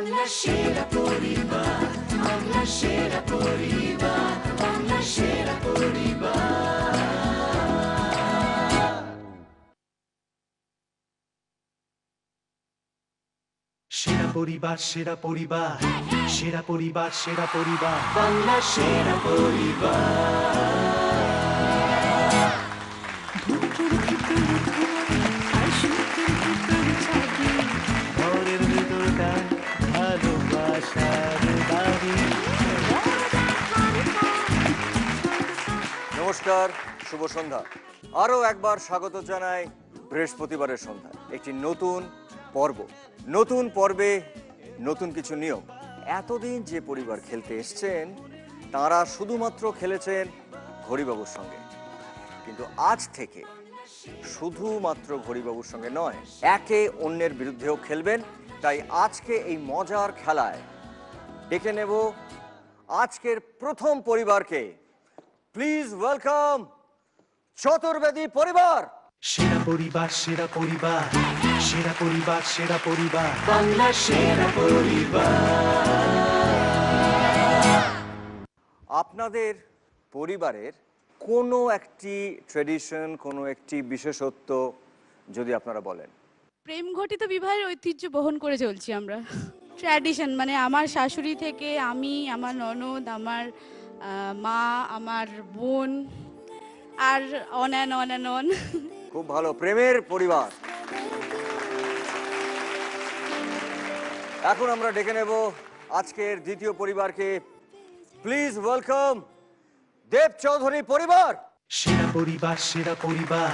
বাংলা সেরা পরিবার, বাংলা সেরা পরিবার, বাংলা সেরা পরিবার। সেরা পরিবার, সেরা পরিবার, সেরা পরিবার, সেরা পরিবার, বাংলা সেরা পরিবার। ঘরের ভেতরটা ভালোবাসার বাড়ি। নমস্কার, শুভ সন্ধ্যা। আরও একবার স্বাগত জানাই বৃহস্পতিবারের সন্ধ্যা, একটি নতুন পর্ব। নতুন পর্বে নতুন কিছু নিয়ম। এতদিন যে পরিবার খেলতে এসছেন তারা শুধুমাত্র খেলেছেন ঘড়িবাবুর সঙ্গে, কিন্তু আজ থেকে শুধুমাত্র ঘড়িবাবুর সঙ্গে নয়, একে অন্যের বিরুদ্ধেও খেলবেন। তাই আজকে এই মজার খেলায় ডেকে নেব আজকের প্রথম পরিবারকে। প্লিজ ওয়েলকাম চতুর্বেদী পরিবার। সেরা পরিবার, সেরা পরিবার, সেরা পরিবার, সেরা পরিবার, বাংলা সেরা পরিবার। আপনাদের পরিবারের কোনো একটি ট্র্যাডিশন, কোনো একটি বিশেষত্ব যদি আপনারা বলেন। প্রেম ঘটিত বিবাহের ঐতিহ্য বহন করে চলছি আমরা। ট্র্যাডিশন মানে আমার শাশুড়ি থেকে আমি, আমার ননদ, আমার মা, আমার বোন, আর অন অ্যান্ড অন। খুব ভালো, প্রেমের পরিবার। এখন আমরা ডেকে নেব আজকের দ্বিতীয় পরিবারকে। প্লিজ ওয়েলকাম দেব চৌধুরী পরিবার। সেরা পরিবার, সেরা পরিবার,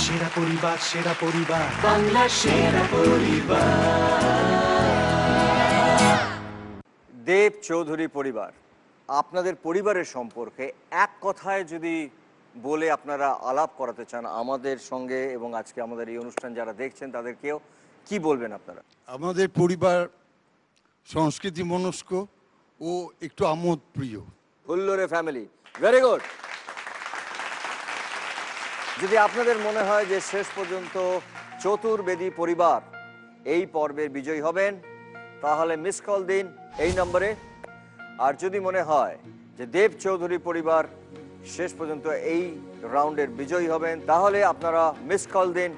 সেরা পরিবার, সেরা পরিবার, বাংলা সেরা পরিবার। দেব চৌধুরী পরিবার, আপনাদের পরিবারের সম্পর্কে এক কথায় যদি বলে আপনারা আলাপ করাতে চান আমাদের সঙ্গে এবং আজকে আমাদের এই অনুষ্ঠান যারা দেখছেন তাদেরকেও, কি বলবেন আপনারা? আমাদের পরিবার সংস্কৃতি মনস্ক ও একটু আমোদ প্রিয়। হুল্লোড়ে ফ্যামিলি, ভেরি গুড। যদি আপনাদের মনে হয় যে শেষ পর্যন্ত চতুর্বেদী পরিবার এই পর্বের বিজয়ী হবেন, তাহলে মিস কল দিন এই নম্বরে। আর যদি মনে হয় যে দেব চৌধুরী পরিবার শেষ পর্যন্ত এই রাউন্ডের বিজয়ী হবেন, তাহলে আপনারা মিস কল দিন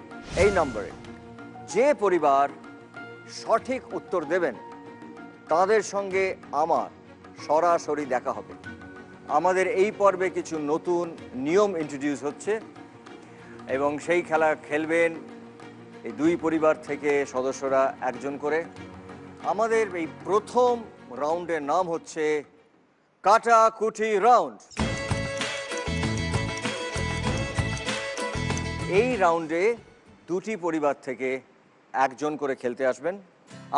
এই নম্বরে। যে পরিবার সঠিক উত্তর দেবেন তাদের সঙ্গে আমার সরাসরি দেখা হবে। আমাদের এই পর্বে কিছু নতুন নিয়ম ইন্ট্রোডিউস হচ্ছে এবং সেই খেলা খেলবেন এই দুই পরিবার থেকে সদস্যরা একজন করে। আমাদের এই প্রথম রাউন্ডের নাম হচ্ছে কাটাকুটি রাউন্ড। এই রাউন্ডে দুটি পরিবার থেকে একজন করে খেলতে আসবেন।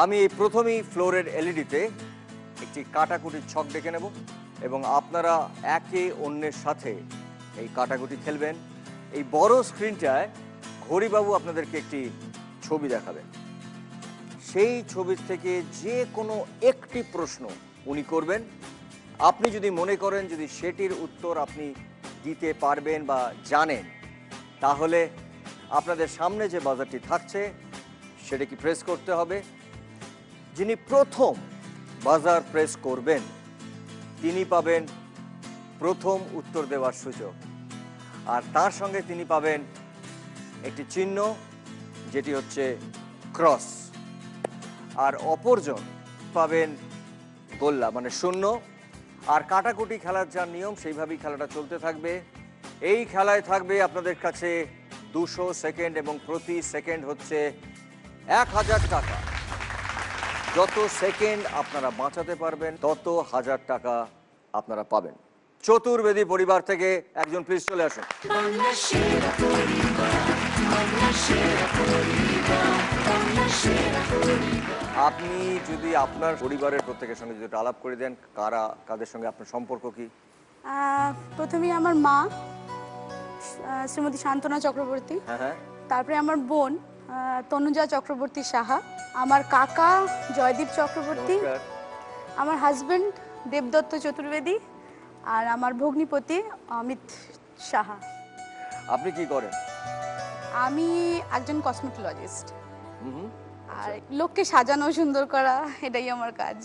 আমি এই প্রথমেই ফ্লোরের এলইডিতে একটি কাটাকুটির ছক ডেকে নেব এবং আপনারা একে অন্যের সাথে এই কাটাকুটি খেলবেন। এই বড় স্ক্রিনটায় ঘড়িবাবু আপনাদেরকে একটি ছবি দেখাবেন। সেই ছবির থেকে যে কোনো একটি প্রশ্ন উনি করবেন। আপনি যদি মনে করেন যদি সেটির উত্তর আপনি দিতে পারবেন বা জানেন, তাহলে আপনাদের সামনে যে বাজারটি থাকছে সেটা কি প্রেস করতে হবে। যিনি প্রথম বাজার প্রেস করবেন তিনি পাবেন প্রথম উত্তর দেওয়ার সুযোগ, আর তার সঙ্গে তিনি পাবেন একটি চিহ্ন যেটি হচ্ছে ক্রস, আর অপরজন পাবেন গোল্লা মানে শূন্য। আর কাটাকুটি খেলার যা নিয়ম সেইভাবেই খেলাটা চলতে থাকবে। এই খেলায় থাকবে আপনাদের কাছে 200 সেকেন্ড এবং প্রতি সেকেন্ড হচ্ছে 1000 টাকা। যত সেকেন্ড আপনারা বাঁচাতে পারবেন তত 1000 টাকা আপনারা পাবেন। চতুর্বেদী পরিবার থেকে একজন প্লিজ চলে আসুন। বাংলা সেরা পরিবার, বাংলা সেরা পরিবার, বাংলা সেরা পরিবার। আপনি যদি আপনার পরিবারের প্রত্যেকের সঙ্গে যদি আলাপ করে দেন, কারা কাদের সঙ্গে আপনার সম্পর্ক কি? প্রথমেই আমার মা শ্রীমতী শান্তনা চক্রবর্তী, হ্যাঁ হ্যাঁ, তারপরে আমার বোন তনুজা চক্রবর্তী সাহা, আমার কাকা জয়দীপ চক্রবর্তী, নমস্কার। আমার হাজবেন্ড দেবদত্ত চতুর্বেদী, আর আমার ভগ্নিপতি অমিত সাহা। আপনি কি করেন? আমি একজন কসমেটোলজিস্ট। হুম, আর লোককে সাজানো সুন্দর করা, এটাই আমার কাজ।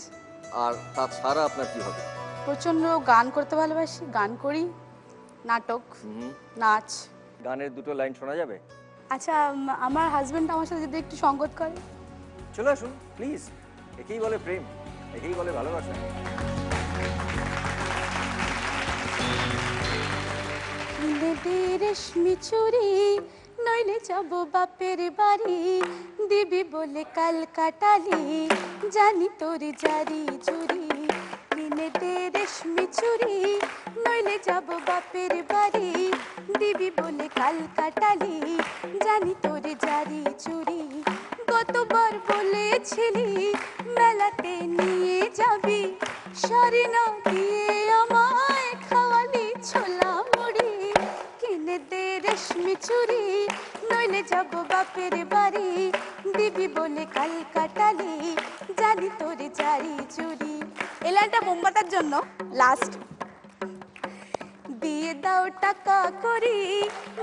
আর তাছাড়া আপনার কি হবে? প্রচণ্ড গান করতে ভালোবাসি, গান করি, নাটক, নাচ। গানের দুটো লাইন শোনা যাবে? আচ্ছা, আমার হাজবেন্ড আমার সাথে যদি একটু সঙ্গত করে। চলে আসুন প্লিজ। একেই বলে প্রেম, একেই বলে ভালোবাসা। কিনে দে রেশমি চুড়ি, নইলে যাব বাপের বাড়ি, দিবি বলে কাল কাটালি, জানি তোর জারি জুড়ি। কিনে দে রেশমি চুড়ি, নইলে যাব বাপের বাড়ি, দিবি বলে কাল কাটালি, জানি তোর জারি চুড়ি। কতবার বলেছিলি মেলাতে নিয়ে যাবি, শাড়ি না দিয়ে আমায় খাওয়ালি ছোলা মুড়ি। কিনে দে রেশমি চুড়ি, নইলে যাব বাপের বাড়ি, দিবি বলে কাল কাটালি, জানি তোর জারি চুড়ি। এই লাইনটা মোমবাতার জন্য লাস্ট। দিয়ে দাও টাকা করি,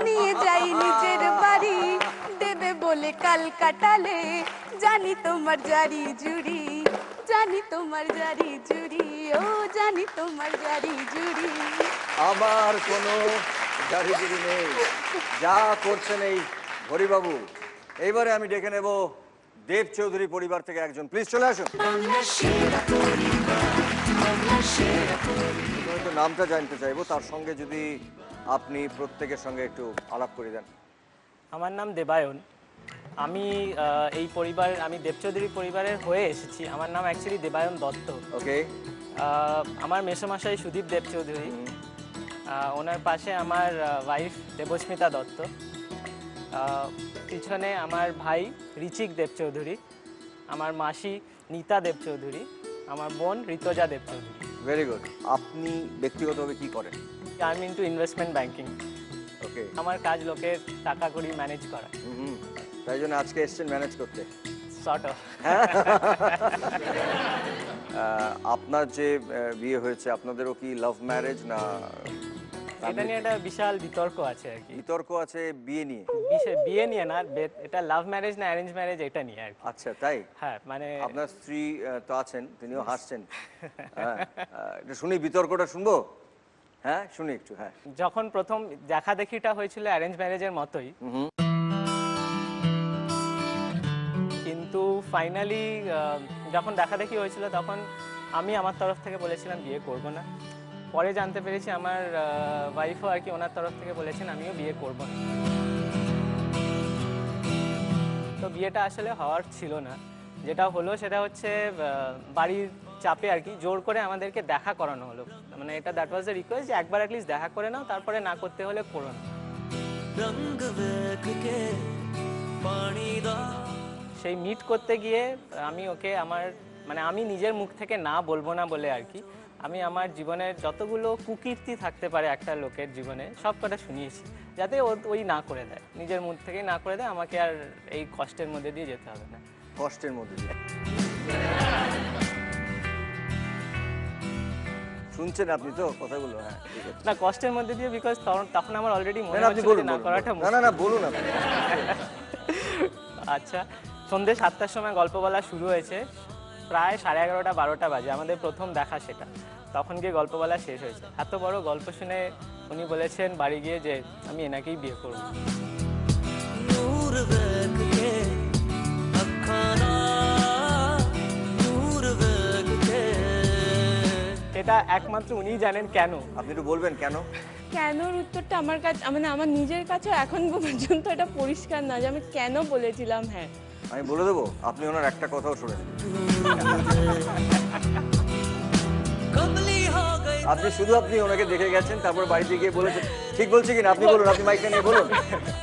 নিয়ে যাই নিজের বাড়ি, দেবে বলে কাল কাটালে, জানি তোমার জারি জুড়ি, জানি তোমার জারি জুড়ি, ও জানি তোমার জারি জুড়ি। আমার কোনো জারি জুড়ি নেই, যা করছেন এই হরিবাবু। এইবারে আমি ডেকে নেব দেব চৌধুরী পরিবার থেকে একজন, প্লিজ চলে আসুন। বাংলা সেরা পরিবার, বাংলা সেরা পরিবার। প্রথমে তো নামটা জানতে চাইবো, তার সঙ্গে যদি আপনি প্রত্যেকের সঙ্গে একটু আলাপ করে দেন। আমার নাম দেবায়ন। আমি এই পরিবার, আমি দেবচৌধুরী পরিবারের হয়ে এসেছি। আমার নাম অ্যাকচুয়ালি দেবায়ন দত্ত। ওকে। আমার মেসোমশাই সুদীপ দেবচৌধুরী, ওনার পাশে আমার ওয়াইফ দেবস্মিতা দত্ত, পিছনে আমার ভাই ঋচিক দেবচৌধুরী, আমার মাসি নীতা দেবচৌধুরী, আমার বোন ঋতজা দেবচৌধুরী। Very good. আপনি ব্যক্তিগতভাবে কি করেন? আমি ইন্টু ইনভেস্টমেন্ট ব্যাংকিং। ওকে। আমার কাজ লোকের টাকা কড়ি ম্যানেজ করা। তাই জন্য আজকে এসছেন ম্যানেজ করতে। Sort of. আপনার যে বিয়ে হয়েছে, আপনাদেরও কি লাভ ম্যারেজ না? এটা নিয়ে একটা বিশাল বিতর্ক আছে আর কি। বিতর্ক আছে বিয়ে নিয়ে? বিয়ে নিয়ে না, এটা লাভ ম্যারেজ না অ্যারেঞ্জ ম্যারেজ এটা নিয়ে আর কি। আচ্ছা, তাই? হ্যাঁ, মানে আপনার স্ত্রী তো আছেন, তিনিও হাসছেন। হ্যাঁ, এটা শুনি, বিতর্কটা শুনবো। হ্যাঁ, শুনি একটু। হ্যাঁ, যখন প্রথম দেখা দেখিটা হয়েছিল অ্যারেঞ্জ ম্যারেজের মতোই, কিন্তু ফাইনালি যখন দেখা দেখি হয়েছিল তখন আমি আমার তরফ থেকে বলেছিলাম বিয়ে করব না। পরে জানতে পেরেছি আমার ওয়াইফও আর কি ওনার তরফ থেকে বলেছেন আমিও বিয়ে করব না। তো বিয়েটা আসলে হওয়ার ছিল না। যেটা হলো সেটা হচ্ছে বাড়ির চাপে আর কি জোর করে আমাদেরকে দেখা করানো হলো। মানে এটা দ্যাট ওয়াজ দ্য রিকোয়েস্ট যে একবার অ্যাটলিস্ট দেখা করে নাও, তারপরে না করতে হলে করো না। সেই মিট করতে গিয়ে আমি ওকে আমার মানে আমি নিজের মুখ থেকে না বলবো না বলে আর কি আমি আমার জীবনের যতগুলো কুকীর্তি থাকতে পারে একটা লোকের জীবনে সব কটা শুনিয়েছি, যাতে ওই না করে দেয়, নিজের মুখ থেকেই না করে দেয়, আমাকে আর এই কষ্টের মধ্যে দিয়ে যেতে হবে না। কষ্টের মধ্যে দিয়ে শুনছেন আপনি তো কথাগুলো? হ্যাঁ, ঠিক আছে। না, কষ্টের মধ্যে দিয়ে বিকজ তখন আমার অলরেডি মনে আপনি হচ্ছিল বলুন, না করাটা না বলুন আপনি। আচ্ছা, সন্ধ্যে 7টার সময় গল্প বলা শুরু হয়েছে, প্রায় 11:30 12টা বাজে আমাদের প্রথম দেখা, সেটা তখন গিয়ে গল্প বলা শেষ হয়েছে। এত বড় গল্প শুনে উনি বলেছেন বাড়ি গিয়ে যে আমি এনাকেই বিয়ে করব। এটা একমাত্র উনিই জানেন কেন। আপনি একটু বলবেন কেন? কেনর উত্তরটা আমার কাছে মানে আমার নিজের কাছে এখন পর্যন্ত এটা পরিষ্কার না যে আমি কেন বলেছিলাম হ্যাঁ। আমি বলে দেবো, আপনি ওনার একটা কথাও শোনেন। আপনি ওনাকে দেখে গেছেন, তারপর বাড়িতে গিয়ে বলেছেন। ঠিক বলছে কিনা আপনি বলুন, আপনি মাইকটা নিয়ে বলুন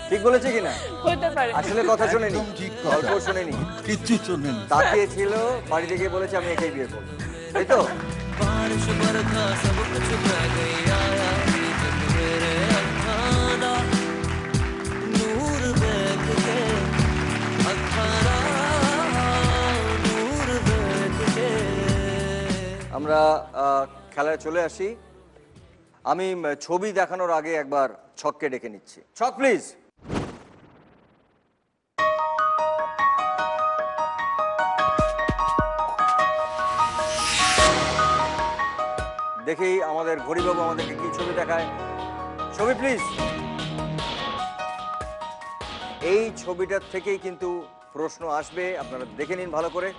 ঠিক বলেছে কিনা। হতে পারে আসলে কথা শোনেনি, একদম ঠিক কথা। গল্প শোনেনি, কিচ্ছু শোনেন। তাকিয়েছিল, বাড়িতে গিয়ে বলেছে আমি একেই বিয়ে করবো, তাই তো? আমরা খেলায় চলে আসি। আমি ছবি দেখানোর আগে একবার ছককে ডেকে নিচ্ছি। ছক প্লিজ। দেখি আমাদের ঘড়িবাবু আমাদেরকে কি ছবি দেখায়। ছবি প্লিজ। এই ছবিটার থেকেই কিন্তু প্রশ্ন আসবে, আপনারা দেখে নিন ভালো করে।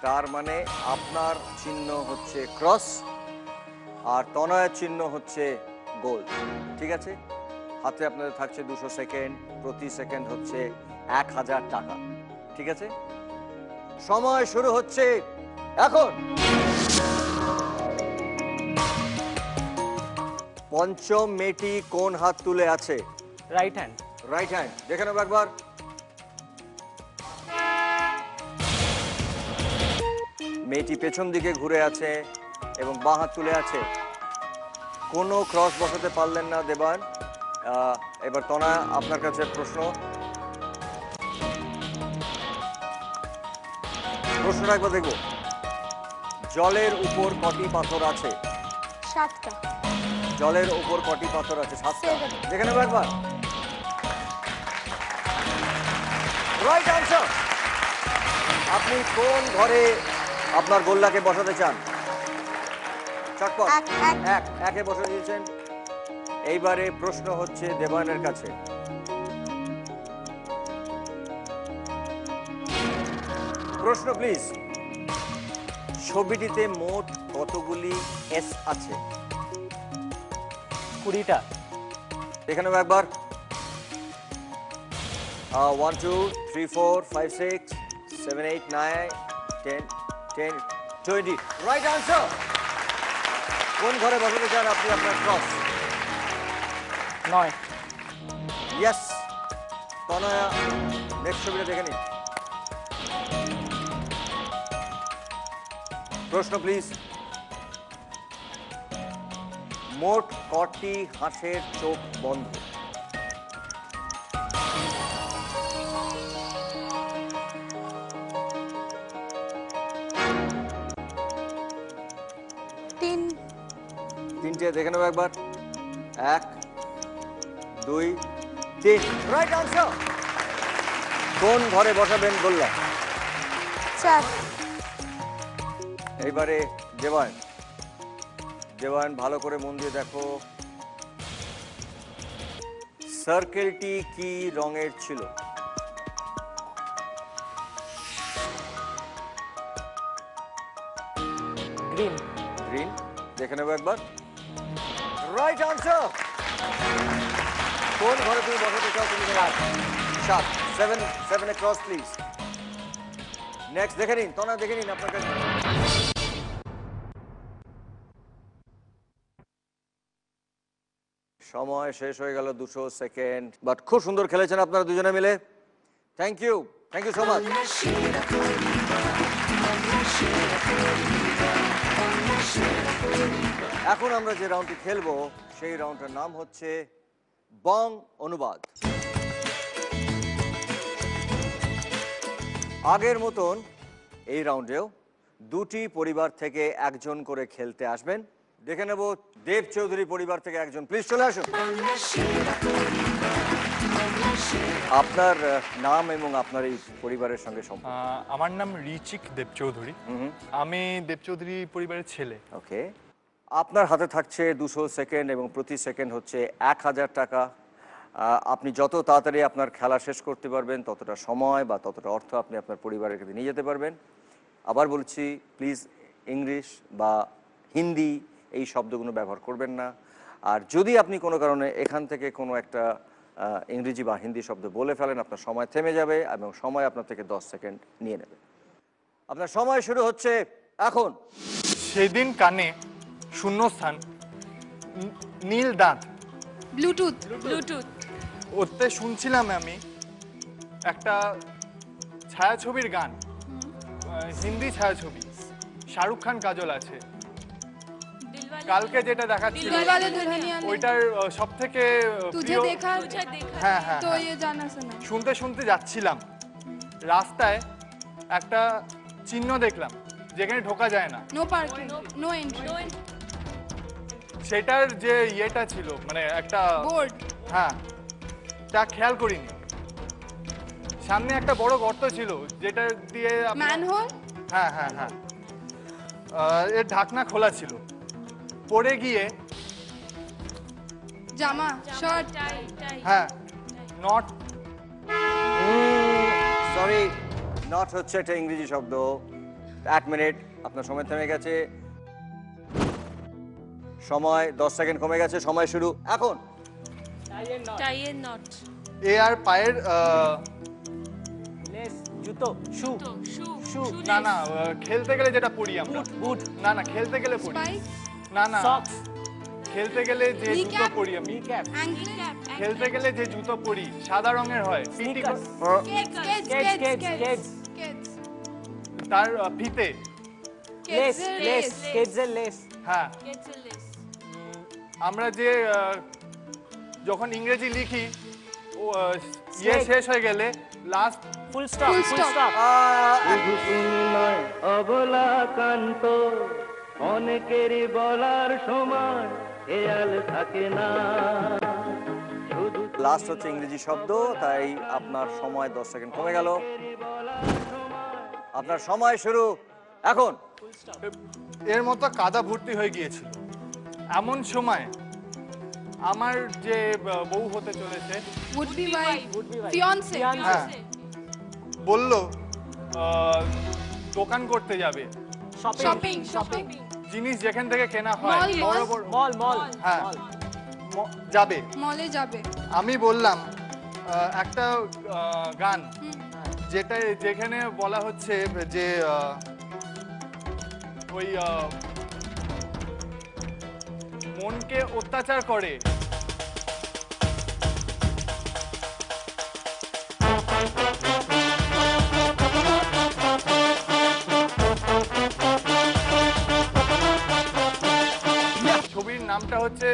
তার মানে আপনার চিহ্ন হচ্ছে ক্রস আর তনয়ের চিহ্ন হচ্ছে গোল। ঠিক আছে, হাতে আপনাদের থাকছে 200 সেকেন্ড, প্রতি সেকেন্ড হচ্ছে 1000 টাকা। ঠিক আছে, সময় শুরু হচ্ছে এখন। পঞ্চম মেয়েটি কোন হাত তুলে আছে? Right hand. Right hand. দেখে নেব একবার। মেয়েটি পেছন দিকে ঘুরে আছে এবং বাঁ হাত তুলে আছে। কোনো ক্রস বসাতে পারলেন না দেবান। এবার তনা, আপনার কাছে প্রশ্ন। প্রশ্নটা একবার দেখব। জলের উপর কটি পাথর আছে? 7টা। জলের উপর কটি পাথর আছে? 7টা। দেখে নেব একবার। Right answer. আপনি কোন ঘরে আপনার গোল্লাকে বসাতে চান? চটপট। একে বসে দিয়েছেন। এইবারে প্রশ্ন হচ্ছে দেবানের কাছে। প্রশ্ন প্লিজ। ছবিটিতে মোট কতগুলি এস আছে? 20টা। দেখে নেব একবার। 1 2 3 4 5 6 7 8 9 10 10 20। Right answer. কোন ঘরে বসাতে চান আপনি আপনার ক্রস? 9। ইয়েস। তনয়া, নেক্সট ছবিটা দেখে নিন। প্রশ্ন প্লিজ। মোট কটি হাঁসের চোখ বন্ধ? 3টে। দেখে নেব একবার। 1 2 3। Right answer. কোন ঘরে বসাবেন গোল্লা? 4। এইবারে দেবান। দেবান, ভালো করে মন দিয়ে দেখো। সার্কেলটি কি রঙের ছিল? গ্রিন। গ্রিন। দেখে নেব একবার। Right answer. কোন ঘরে তুমি বসাতে চাও তুমি? 7। 7 ক্রস প্লিজ। নেক্সট দেখে নিন। তনা, দেখে নিন আপনার কাছে। সময় শেষ হয়ে গেল, 200 সেকেন্ড। বাট খুব সুন্দর খেলেছেন আপনারা দুজনে মিলে। Thank you so much. এখন আমরা যে রাউন্ডটি খেলবো সেই রাউন্ডটার নাম হচ্ছে বং অনুবাদ। আগের মতন এই রাউন্ডেও দুটি পরিবার থেকে একজন করে খেলতে আসবেন। দেখে নেব দেব চৌধুরী পরিবার থেকে একজন, প্লিজ চলে আসুন। আপনার নাম এবং আপনার এই পরিবারের সঙ্গে সম্পর্ক। আমার নাম রিচিক দেবচৌধুরী। আমি দেবচৌধুরী পরিবারের ছেলে। ওকে। আপনার হাতে থাকছে 200 সেকেন্ড এবং প্রতি সেকেন্ড হচ্ছে 1000 টাকা। আপনি যত তাড়াতাড়ি আপনার খেলা শেষ করতে পারবেন ততটা সময় বা ততটা অর্থ আপনি আপনার পরিবারের কাছে নিয়ে যেতে পারবেন। আবার বলছি, প্লিজ ইংলিশ বা হিন্দি এই শব্দগুলো ব্যবহার করবেন না। আর যদি আপনি কোনো কারণে এখান থেকে কোনো একটা ইংরেজি বা হিন্দি শব্দ বলে ফেলেন, আপনার সময় থেমে যাবে এবং সময় আপনার থেকে 10 সেকেন্ড নিয়ে নেবে। আপনার সময় শুরু হচ্ছে এখন। সেদিন কানে শূন্যস্থান, নীল দাঁত। ব্লুটুথ। ওতে শুনছিলাম আমি একটা ছায়াছবির গান, হিন্দি ছায়াছবি, শাহরুখ খান কাজল আছে। কালকে যেটা দেখাচ্ছিল ওইটার সব থেকে হ্যাঁ হ্যাঁ, শুনতে শুনতে যাচ্ছিলাম, রাস্তায় একটা চিহ্ন দেখলাম যেখানে ঢোকা যায় না, নো পার্কিং, নো এন্ট্রি। সেটার যে ইয়েটা ছিল মানে একটা বোর্ড, হ্যাঁ, তা খেয়াল করিনি। সামনে একটা বড় গর্ত ছিল যেটা দিয়ে ম্যানহোল। হ্যাঁ হ্যাঁ হ্যাঁ এর ঢাকনা খোলা ছিল, পড়ে গিয়ে জামা, শার্ট। হ্যাঁ নট। সরি, নট হচ্ছে একটা ইংরেজি শব্দ। 1 মিনিট, আপনার সময় থেমে গেছে। সময় 10 সেকেন্ড কমে গেছে, সময় শুরু এখন। টাইয়ের নট। এ আর পায়ের লেস, জুতো, শু, শু, না না খেলতে গেলে যেটা পরি আমরা, বুট, না না খেলতে গেলে পরি, স্পাইক। না না সক্স, খেলতে গেলে যে Knee জুতো cap? পরি আমি, ক্যাপ, অ্যাঙ্গেল ক্যাপ। খেলতে গেলে যে জুতো পরি সাদা রঙের হয়, পিটি স্নিকার্স, তার ফিতে। লেস, কেডসের লেস, হ্যাঁ আমরা যে যখন ইংরেজি লিখি ও ইয়ে Snake. শেষ হয়ে গেলে last full stop, full stop. Abalakanta অনেকেরই বলার সময় খেয়াল থাকে না। লাস্ট হচ্ছে ইংরেজি শব্দ, তাই আপনার সময় 10 সেকেন্ড কমে গেল। আপনার সময় শুরু এখন। এর মতো কাদা ভর্তি হয়ে গিয়েছিল। এমন সময় আমার যে বউ হতে চলেছে would be wife, fiancé। হ্যাঁ বলল দোকান করতে যাবে, শপিং। জিনিস যেখান থেকে কেনা হয় Mall, বড় mall. বড় মল, হ্যাঁ যাবে। মলে যাবে। আমি বললাম একটা গান যেটা যেখানে বলা হচ্ছে যে ওই মনকে অত্যাচার করে। ছবির নামটা হচ্ছে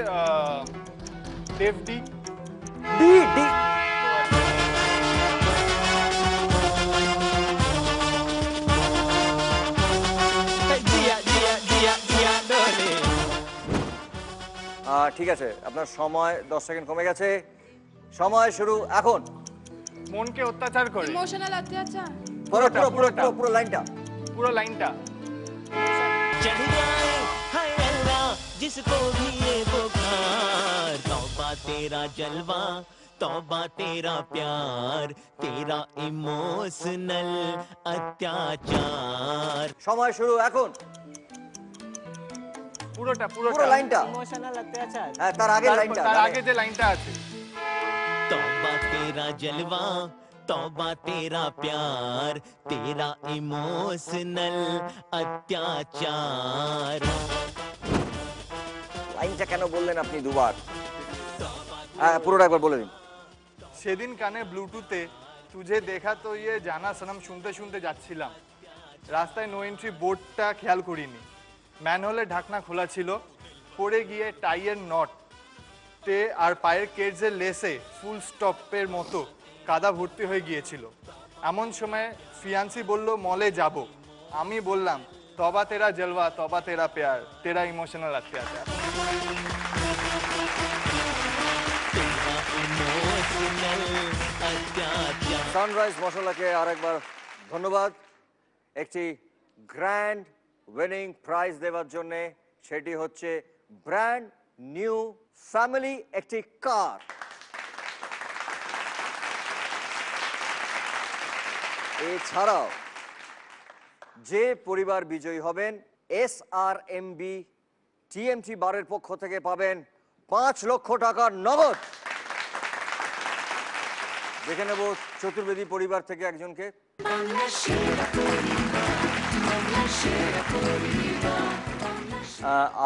দেবডি। ডি ডি ঠিক আছে, আপনার সময় 10 সেকেন্ড কমে গেছে, সময় শুরু এখন। মনকে অত্যাচার করে, ইমোশনাল অত্যাচার। পুরো পুরো পুরো পুরো পুরো লাইনটা। পুরো লাইনটা। चढ़ जाए हाय अल्लाह जिसको भी ये बुखार, तौबा तेरा जलवा तौबा तेरा प्यार, तेरा इमोशनल अत्याचार। সময় শুরু এখন। পুরোটা পুরো পুরোটা লাইনটা। ইমোশনাল অত্যাচার। হ্যাঁ, তার আগের লাইনটা। তার আগে যে লাইনটা আছে तौबा तेरा जलवा तौबा तेरा प्यार, तेरा इमोशनल अत्याचार। লাইনটা কেন বললেন আপনি দুবার? হ্যাঁ, পুরোটা একবার বলে দিন। সেদিন কানে ব্লুটুথে তুঝে দেখা তো ইয়ে জানা সনম শুনতে শুনতে যাচ্ছিলাম, রাস্তায় নো এন্ট্রি বোর্ডটা খেয়াল করিনি, ম্যানহোলের ঢাকনা খোলা ছিল, পড়ে গিয়ে টাইয়ের নট তে আর পায়ের কেডসের লেসে ফুল স্টপের মতো কাদা ভর্তি হয়ে গিয়েছিল। এমন সময় ফিয়ান্সি বলল মলে যাব। আমি বললাম তবা তেরা জলওয়া তবা তেরা প্যার, তেরা ইমোশনাল অত্যাচার। সানরাইজ মশলাকে আরেকবার ধন্যবাদ একটি গ্র্যান্ড উইনিং প্রাইজ দেওয়ার জন্য। সেটি হচ্ছে ব্র্যান্ড নিউ ফ্যামিলি একটি কার। এছাড়াও যে পরিবার বিজয়ী হবেন SRMB TMT বারের পক্ষ থেকে পাবেন 5 লক্ষ টাকার নগদ। দেখে নেব চতুর্বেদী পরিবার থেকে একজনকে।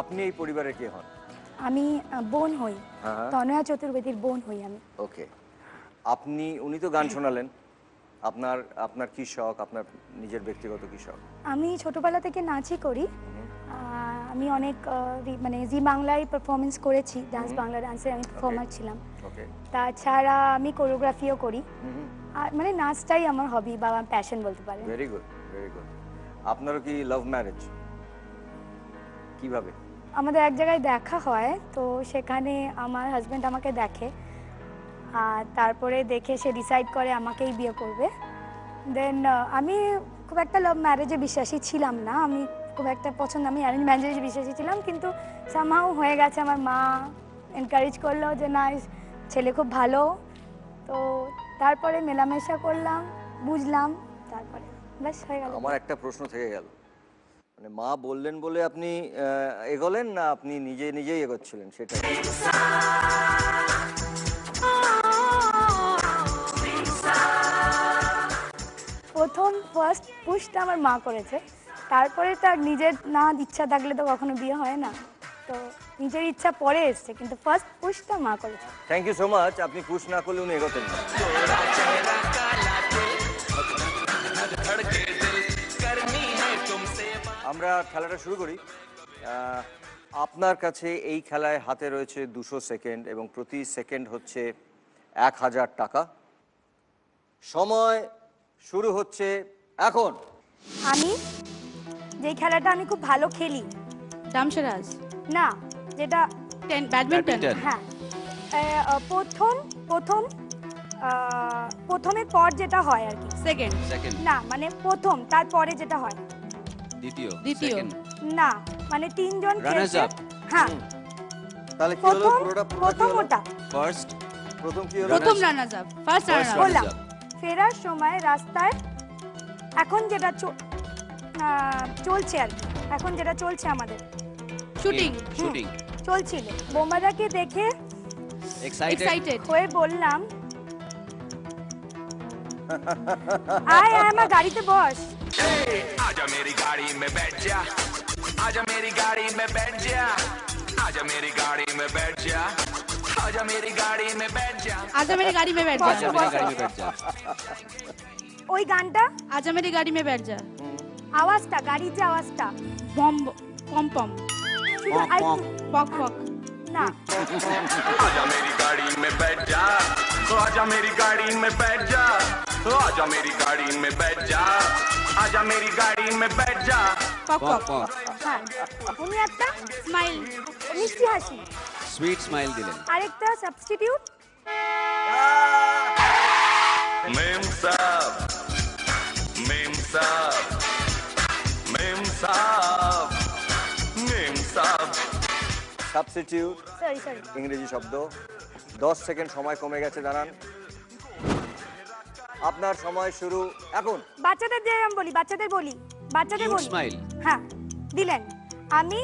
আপনি এই পরিবারের কে হন? আমি বোন হই, হ্যাঁ। তনয়া চতুর্বেদীর বোন হই আমি। ওকে, উনি তো গান শোনালেন, আপনার কি শখ, আপনার নিজের ব্যক্তিগত কি শখ? আমি ছোটবেলা থেকে নাচই করি। আমি অনেক মানে জি বাংলায় পারফরমেন্স করেছি, ডান্স বাংলা ডান্সে আমি পারফর্মার ছিলাম। ওকে, তাছাড়া আমি কোরিওগ্রাফিও করি। আর মানে নাচটাই আমার হবি বা প্যাশন বলতে পারেন। Very good, very good. আপনারও কি লাভ ম্যারেজ? কিভাবে? আমাদের এক জায়গায় দেখা হয়, তো সেখানে আমার হাজব্যান্ড আমাকে দেখে, আর তারপরে দেখে সে ডিসাইড করে আমাকেই বিয়ে করবে। দেন আমি খুব একটা লাভ ম্যারেজে বিশ্বাসী ছিলাম না, আমি খুব একটা পছন্দ, আমি অ্যারেঞ্জ ম্যারেজে বিশ্বাসী ছিলাম, কিন্তু সামহাও হয়ে গেছে। আমার মা এনকারেজ করলো যে না ছেলে খুব ভালো, তো তারপরে মেলামেশা করলাম, বুঝলাম, তারপরে ব্যাস হয়ে গেল। আমার একটা প্রশ্ন থেকে গেল, মানে মা বললেন বলে আপনি এগোলেন না আপনি নিজেই এগোচ্ছিলেন সেটা? প্রথম ফার্স্ট পুশটা আমার মা করেছে, তারপরে তার নিজের না ইচ্ছা থাকলে তো কখনো বিয়ে হয় না, তো নিজের ইচ্ছা পরে এসছে, কিন্তু ফার্স্ট পুশটা মা করেছে। Thank you so much. আপনি পুশ না করলে উনি এগোতেন না। আমরা খেলাটা শুরু করি। আপনার কাছে এই খেলায় হাতে রয়েছে 200 সেকেন্ড এবং প্রতি সেকেন্ড হচ্ছে 1000 টাকা। সময় শুরু হচ্ছে এখন। আমি যেই খেলাটা আমি খুব ভালো খেলি, দামশারাজ না যেটা ব্যাডমিন্টন। হ্যাঁ প্রথমের পর যেটা হয় আর কি, সেকেন্ড না মানে প্রথম তারপরে যেটা হয় দ্বিতীয় না, মানে তিনজন খেলছে। হ্যাঁ তাহলে কি হলো? প্রথম ওটা প্রথম কি হলো? প্রথম runners up, first runners up. বললাম ফেরার সময় রাস্তায় এখন যেটা চলছে আর কি, এখন যেটা চলছে আমাদের শুটিং চলছিল, বোমাদাকে দেখে এক্সাইটেড হয়ে বললাম আয় আমার গাড়িতে বস। आजा मेरी गाड़ी में बैठ जा, आजा मेरी गाड़ी में बैठ जा, आजा मेरी गाड़ी में बैठ जा, आजा मेरी गाड़ी में बैठ जा, आजा मेरी गाड़ी में बैठ जा। ওই গানটা आजा मेरी गाड़ी में बैठ जा, আওয়াজটা, গাড়ির যে আওয়াজটা, बम पम पम पक पक না आजा मेरी गाड़ी में बैठ जा, आजा मेरी गाड़ी में बैठ जा, आजा मेरी गाड़ी में बैठ जा, आजा मेरी गाड़ी में बैठ जा, पक पक হ্যাঁ উনি একটা स्माइल মিষ্টি হাসি, সুইট স্মাইল দিলেন। আরেকটা সাবস্টিটিউট मेम साहब, मेम साहब, मेम साहब, मेम साहब। সাবস্টিটিউট সরি ইংরেজি শব্দ। 10 সেকেন্ড সময় কমে গেছে, দাঁড়ান। আপনার সময় শুরু এখন। বাচ্চাদের যে আমি বলি, বাচ্চাদের বলি স্মাইল হ্যাঁ দিলেন। আমি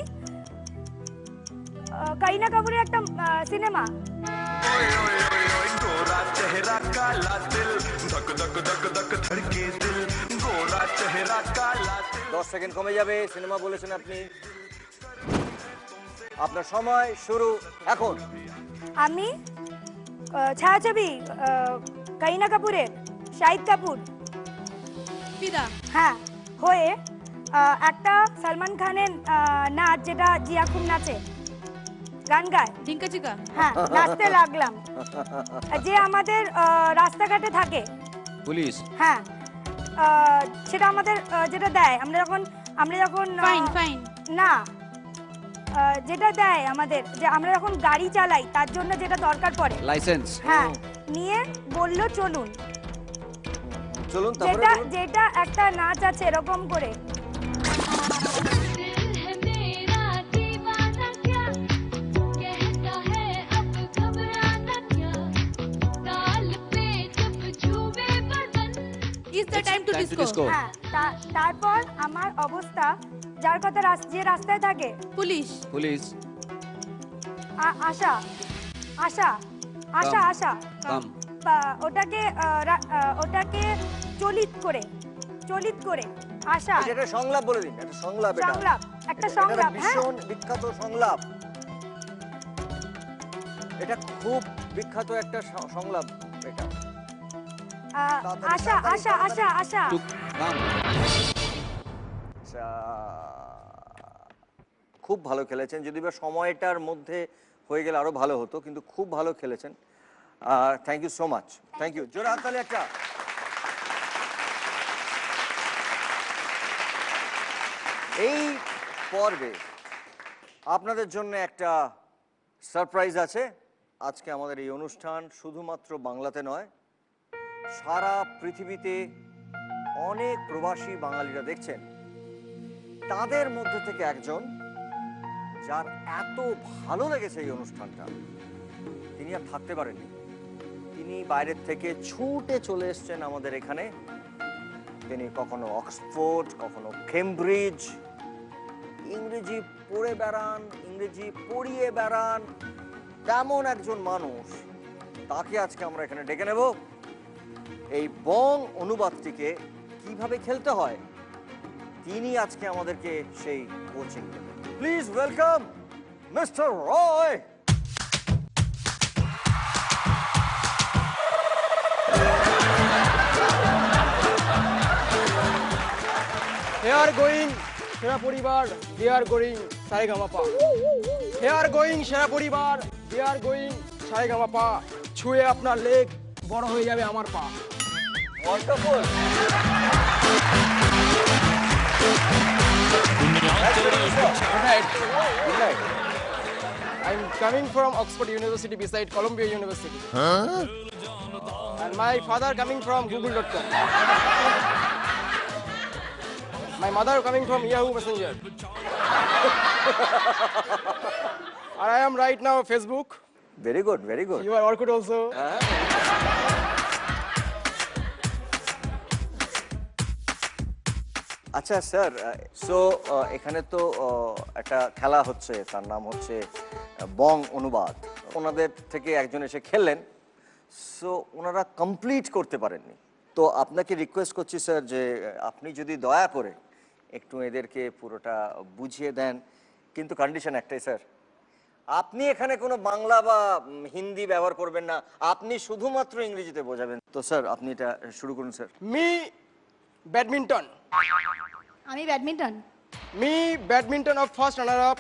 কারিনা কাপুরের একটা সিনেমা, ओए ओए ओए ओए गोरा चेहरा काला दिल, धक धक धक धक धड़के दिल, गोरा चेहरा काला दिल। 10 সেকেন্ড কমে যাবে। সিনেমা বলেছেন আপনি। আপনার সময় শুরু এখন। আমি ছায়াছবি কারিনা কাপুরের, শাহিদ কাপুর ফিদা হ্যাঁ হয়ে একটা সালমান খানের নাচ, যেটা জিয়া খুব নাচে, গান গায়, ডিঙ্কা চিকা হ্যাঁ নাচতে লাগলাম, যে আমাদের রাস্তাঘাটে থাকে পুলিশ, হ্যাঁ সেটা আমাদের যেটা দেয় আমরা যখন ফাইন না যেটা দেয় আমাদের, যে আমরা যখন গাড়ি চালাই তার জন্য যেটা দরকার পড়ে, লাইসেন্স, হ্যাঁ নিয়ে বললো চলুন, চলুন। তারপরে যেটা একটা নাচ আছে এরকম করে, is the time to disco. হ্যাঁ তারপর আমার অবস্থা, যার কথা যে রাস্তায় থাকে, পুলিশ আশা আশা আশা আশা কাম ওটাকে চলিত করে আশা, এটা সংলাপ বলে দিন। একটা সংলাপ, একটা সংলাপ, হ্যাঁ ভীষণ বিখ্যাত সংলাপ, এটা খুব বিখ্যাত একটা সংলাপ এটা। আশা আশা আশা আশা কাম। খুব ভালো খেলেছেন, যদি বা সময়টার মধ্যে হয়ে গেলে আরো ভালো হতো, কিন্তু খুব ভালো খেলেছেন। Thank you so much. Thank you. জোরে হাততালি একটা। এই পর্বে আপনাদের জন্য একটা সারপ্রাইজ আছে। আজকে আমাদের এই অনুষ্ঠান শুধুমাত্র বাংলাতে নয়, সারা পৃথিবীতে অনেক প্রবাসী বাঙালিরা দেখছেন। তাদের মধ্যে থেকে একজন যার এত ভালো লেগেছে এই অনুষ্ঠানটা, তিনি আর থাকতে পারেননি। তিনি বাইরের থেকে ছুটে চলে এসছেন আমাদের এখানে। তিনি কখনো অক্সফোর্ড, কখনো কেমব্রিজ, ইংরেজি পড়ে বেড়ান, ইংরেজি পড়িয়ে বেড়ান। তেমন একজন মানুষ, তাকে আজকে আমরা এখানে ডেকে নেব। এই বং অনুবাদটিকে কিভাবে খেলতে হয় তিনি আজকে আমাদেরকে সেই কোচিং দেবেন। Please welcome mister Roy. Here going সেরা পরিবার, we are going Saregamapa. Here going সেরা পরিবার, we are going সারেগামাপা। ছুঁয়ে আপনার লেগ, বড় হয়ে যাবে আমার পা। Wonderful. Good night. I'm coming from Oxford University beside Columbia University. And my father coming from google.com. My mother coming from Yahoo Messenger. And I am right now on Facebook. Very good, very good. You are Orkut also. আচ্ছা sir, so এখানে তো একটা খেলা হচ্ছে, তার নাম হচ্ছে বং অনুবাদ। ওনাদের থেকে একজন এসে খেললেন, সো ওনারা কমপ্লিট করতে পারেননি। তো আপনাকে রিকোয়েস্ট করছি স্যার যে আপনি যদি দয়া করে একটু এদেরকে পুরোটা বুঝিয়ে দেন। কিন্তু কন্ডিশন একটাই স্যার, আপনি এখানে কোনো বাংলা বা হিন্দি ব্যবহার করবেন না, আপনি শুধুমাত্র ইংরেজিতে বোঝাবেন। তো স্যার আপনি এটা শুরু করুন স্যার। Me badminton. আমি badminton. Me badminton of first runner up.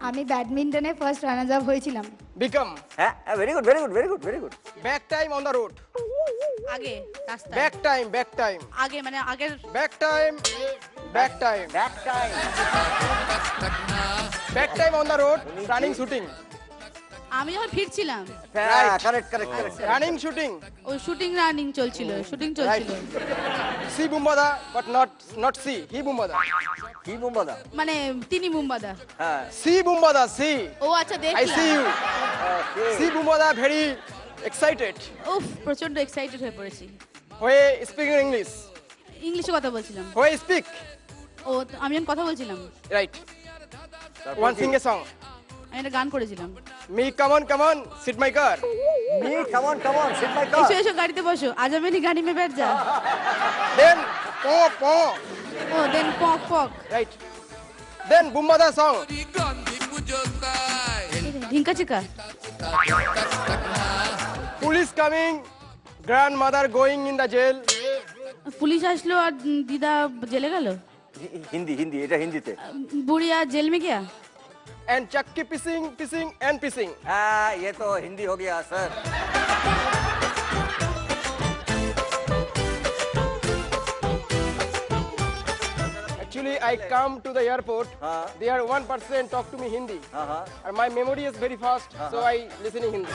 আমি ব্যাডমিন্টনে ফার্স্ট রানার্স আপ হয়েছিলাম। Become. হ্যাঁ, very good, very good, very good, very good. Back time on the road. আগে রাস্তায়। Back time, back time. আগে মানে আগের। Back time, back time. Back time. Back time on the road, running shooting. আমি যখন ফিরছিলাম। হ্যাঁ, correct, correct, correct. Running shooting. ও shooting running চলছিল, শুটিং চলছিল। See Bumbada, but not see. He Bumbada. কি বোম্বাদা? মানে তিনি মুম্বাদা। হ্যাঁ। See Bumbada, see. ও আচ্ছা I দেখলাম। see you. Okay. See Bumbada, very excited. উফ প্রচন্ড এক্সাইটেড হয়ে পড়েছি। Where speaking English. ইংলিশে কথা বলছিলাম। Where speak. ও আমি যখন কথা বলছিলাম। Right. One sing a song. আমি একটা গান করেছিলাম। Me come on, sit my car. Me come on, sit my car. এসো এসো গাড়িতে বসো, আজ আমি গাড়ি মে बैठ जा। Then po. ও দেন পক পক। Right. Then Bumbada song. Dhinka চিকা। Police coming. Grandmother going in the jail. Police আসলো আর দিদা জেলে গেল। হিন্দি, হিন্দি, এটা হিন্দিতে। বুড়িয়া জেল মে গিয়া। And chakki pissing and pissing. হ্যাঁ, ये तो हिंदी हो गया sir. Actually, I come to the airport. There 1% talk to me Hindi. And my memory is very fast, so I listen in Hindi.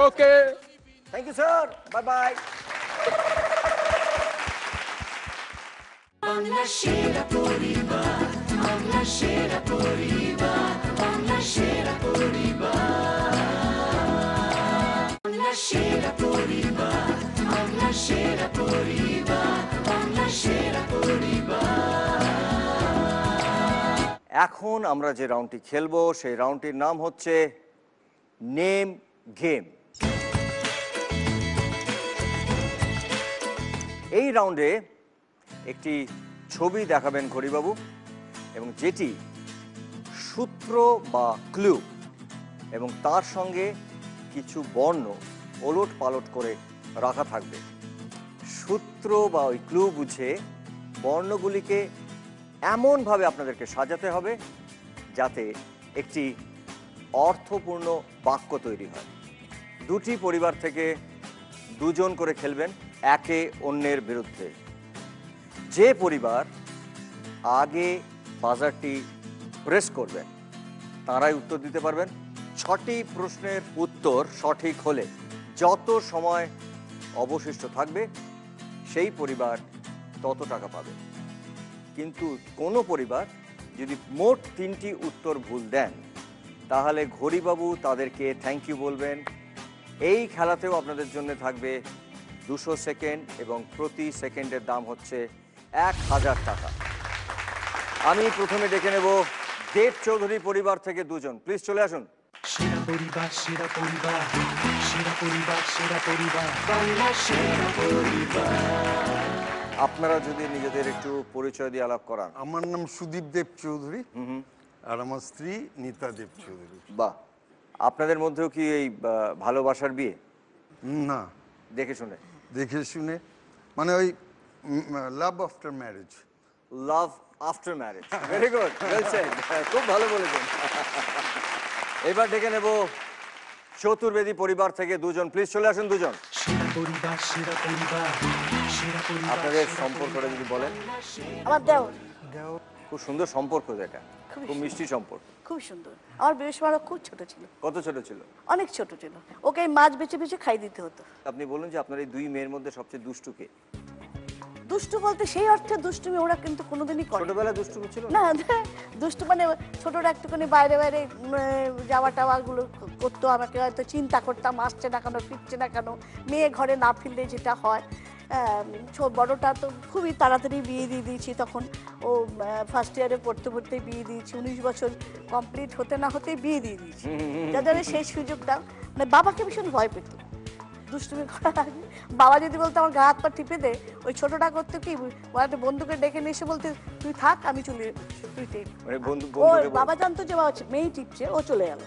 Okay. Thank you sir. Bye bye. Bangla সেরা পরিবার, বাংলা সেরা পরিবার, বাংলা সেরা পরিবার, বাংলা সেরা পরিবার, বাংলা সেরা পরিবার, বাংলা সেরা পরিবার। এখন আমরা যে রাউন্ডটি খেলবো সেই রাউন্ডটির নাম হচ্ছে নেম গেম। এই রাউন্ডে একটি ছবি দেখাবেন ঘড়িবাবু, এবং যেটি সূত্র বা ক্লু এবং তার সঙ্গে কিছু বর্ণ ওলট পালট করে রাখা থাকবে। সূত্র বা ওই ক্লু বুঝে বর্ণগুলিকে এমনভাবে আপনাদেরকে সাজাতে হবে যাতে একটি অর্থপূর্ণ বাক্য তৈরি হয়। দুটি পরিবার থেকে দুজন করে খেলবেন। একে অন্যের বিরুদ্ধে। যে পরিবার আগে বাজারটি প্রেস করবেন তারাই উত্তর দিতে পারবেন। 6টি প্রশ্নের উত্তর সঠিক হলে যত সময় অবশিষ্ট থাকবে সেই পরিবার তত টাকা পাবে। কিন্তু কোনো পরিবার যদি মোট 3টি উত্তর ভুল দেন তাহলে ঘড়িবাবু তাদেরকে থ্যাংক ইউ বলবেন। এই খেলাতেও আপনাদের জন্য থাকবে 200 সেকেন্ড এবং প্রতি সেকেন্ডের দাম হচ্ছে 1000 টাকা। আমি প্রথমে ডেকে নেব দেব চৌধুরী পরিবার থেকে দুজন, প্লিজ চলে আসুন। সেরা পরিবার, সেরা পরিবার, সেরা পরিবার, সেরা পরিবার, বাংলা সেরা পরিবার। আপনারা যদি নিজেদের একটু পরিচয় দিয়ে আলাপ করান। আমার নাম সুদীপ দেব চৌধুরী আর আমার স্ত্রী নীতা দেব চৌধুরী। বাহ, আপনাদের মধ্যেও কি এই ভালোবাসার বিয়ে? না, দেখে শুনে? দেখে শুনে, মানে ওই love after marriage. Love after marriage, very good, well said, খুব ভালো বলেছেন। এবার ডেকে নেব চতুর্বেদী পরিবার থেকে দুজন, প্লিজ চলে আসুন দুজন। সেরা পরিবার, সেরা পরিবার, সেরা পরিবার। আপনাদের সম্পর্কটা যদি বলেন। আমার দেওর। খুব সুন্দর সম্পর্ক, এটা খুব মিষ্টি সম্পর্ক। খুব সুন্দর। আমার বৃহস্পতিবার খুব ছোট ছিল। কত ছোট ছিল? অনেক ছোট ছিল, ওকে মাছ বেছে বেছে খাই দিতে হতো। আপনি বলুন যে আপনার এই দুই মেয়ের মধ্যে সবচেয়ে দুষ্টু কে? দুষ্টু বলতে সেই অর্থে দুষ্টুমি ওরা কিন্তু কোনোদিনই করে। ছোটবেলায় দুষ্টুমি ছিল না? দুষ্টু মানে ছোটরা একটুখানি বাইরে বাইরে যাওয়া টাওয়াগুলো করতো, আমাকে হয়তো চিন্তা করতাম আসছে না কেন, ফিরছে না কেন, মেয়ে ঘরে না ফিরলে যেটা হয়। বড়টা তো খুবই তাড়াতাড়ি বিয়ে দিয়ে দিয়েছি, তখন ও ফার্স্ট ইয়ারে পড়তে পড়তেই বিয়ে দিয়েছি, 19 বছর কমপ্লিট হতে না হতেই বিয়ে দিয়ে দিয়েছি। যাদের সেই সুযোগটা, মানে বাবাকে ভীষণ ভয় পেত দুষ্টুমি করার আগে। বাবা যদি বলতো আমার গা হাত পা টিপে দে, ওই ছোটটা করতে কি একটা বন্ধুকে ডেকে নিয়ে এসে বলতে তুই থাক আমি চলে, তুই টিপ। বাবা জানতো যে মেয়ে টিপছে, ও চলে গেল।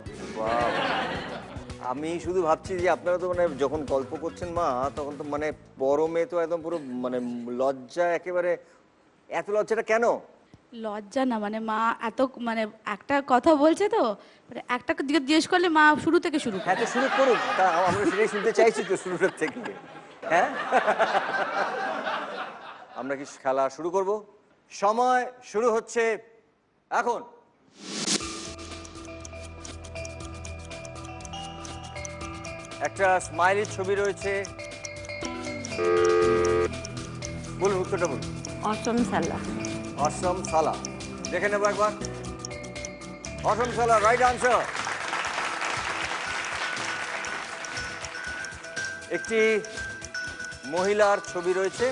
আমি শুধু ভাবছি যে আপনারা তো মানে যখন গল্প করছেন মা, তখন তো মানে বড় মেয়ে তো একদম পুরো মানে লজ্জা, একেবারে এত লজ্জাটা কেন? লজ্জা না, মানে মা এত মানে একটা কথা বলছে তো, মানে একটা জিজ্ঞেস করলে মা শুরু থেকে শুরু। হ্যাঁ, তো শুরু করুক, তা আমরা সেটাই শুনতে চাইছি তো শুরুর থেকে। হ্যাঁ, আমরা কি খেলা শুরু করব? সময় শুরু হচ্ছে এখন। একটা স্মাইলির ছবি রয়েছে, বলুন উত্তরটা বলুন। অসম সালা। অসম সালা, দেখে নেবো একবার। অসম সালা রাইট আনসার। একটি মহিলার ছবি রয়েছে,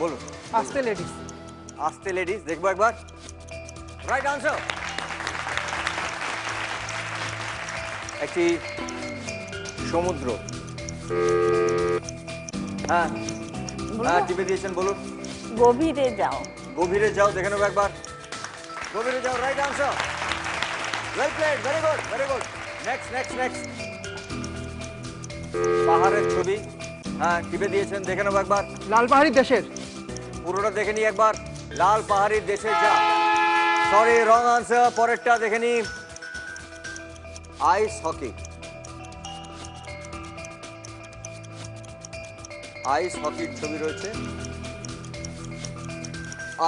বলুন। আস্তে লেডিস। আস্তে লেডিস, দেখবো একবার। Right answer. একটি সমুদ্র, হ্যাঁ হ্যাঁ টিপে দিয়েছেন, বলুন। গভীরে যাও। গভীরে যাও, দেখে নেবো একবার। গভীরে যাও, right answer. Well played, very good, very good. Next next next. পাহাড়ের ছবি, হ্যাঁ টিপে দিয়েছেন, দেখে নেবো একবার। লাল পাহাড়ি দেশের। পুরোটা দেখে নি একবার। লাল পাহাড়ির দেশে যা। Sorry, wrong answer. পরেরটা দেখে নি, আইস হকি। আইস হকির ছবি রয়েছে।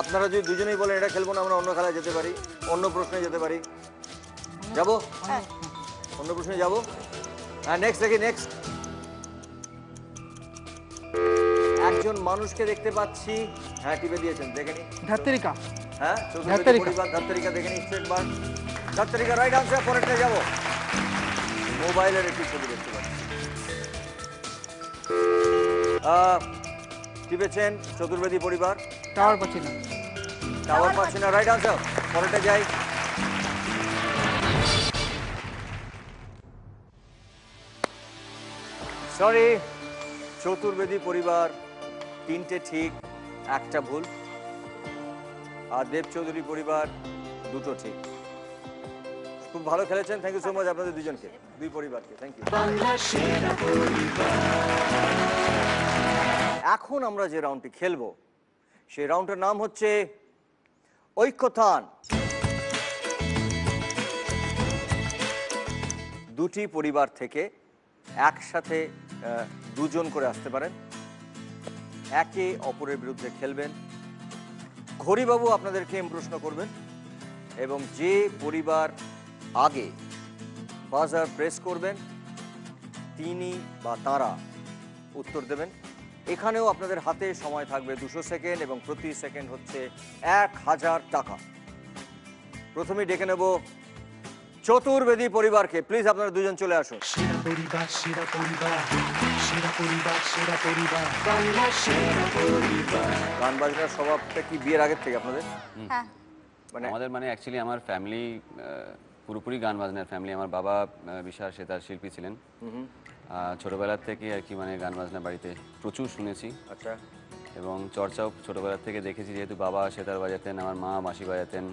আপনারা যদি দুজনেই বলেন এটা খেলবো না, আমরা অন্য খেলায় যেতে পারি, অন্য প্রশ্নে যেতে পারি। যাবো? অন্য প্রশ্নে যাবো। হ্যাঁ, নেক্সট দেখি, নেক্সট। একজন মানুষকে দেখতে পাচ্ছি, হ্যাঁ টিপে দিয়েছেন, দেখে নি। ধাত্রিকা। হ্যাঁ, ধাত্রিকা দেখে নিচ্ছি একবার। ধাত্রিকা রাইট আনসার। পরেরটা যাবো। মোবাইলের একটি ছবি দেখতে পাচ্ছি, টিপেছেন চতুর্বেদী পরিবার। টাওয়ার পাচ্ছি না। টাওয়ার পাচ্ছি না, রাইট আনসার। পরেরটা যাই। সরি, চতুর্বেদী পরিবার 3টে ঠিক, 1টা ভুল। আর দেব চৌধুরী পরিবার 2টো ঠিক। খুব ভালো খেলেছেন, থ্যাংক ইউ সো মাচ আপনাদের দুজনকে, দুই পরিবারকে, থ্যাংক ইউ। এখন আমরা যে রাউন্ডটি খেলবো সেই রাউন্ডের নাম হচ্ছে ঐক্যথান। দুটি পরিবার থেকে একসাথে দুজন করে আসতে পারেন, একে অপরের বিরুদ্ধে খেলবেন। ঘড়িবাবু আপনাদেরকে প্রশ্ন করবেন এবং যে পরিবার আগে বাজার প্রেস করবেন তিনি বা তারা উত্তর দেবেন। এখানেও আপনাদের হাতে সময় থাকবে 200 সেকেন্ড এবং প্রতি সেকেন্ড হচ্ছে 1000 টাকা। প্রথমে ডেকে নেব চতুর্বেদী পরিবারকে। প্লিজ আপনারা দুজন চলে আসুন। সেরা পরিবার, সেরা পরিবার, সেরা পরিবার, সেরা পরিবার, বাংলার সেরা পরিবার। গান বাজনার স্বভাবটা কি বিয়ের আগের থেকে আপনাদের? হ্যাঁ, মানে আমাদের অ্যাকচুয়ালি আমার ফ্যামিলি পুরোপুরি গান বাজনার ফ্যামিলি। আমার বাবা বিশাল সেতার শিল্পী ছিলেন। ছোটবেলার থেকে আর কি গান বাজনা বাড়িতে প্রচুর শুনেছি। আচ্ছা। এবং চর্চাও ছোটবেলার থেকে দেখেছি, যেহেতু বাবা সেতার বাজাতেন, আমার মা বাঁশি বাজাতেন।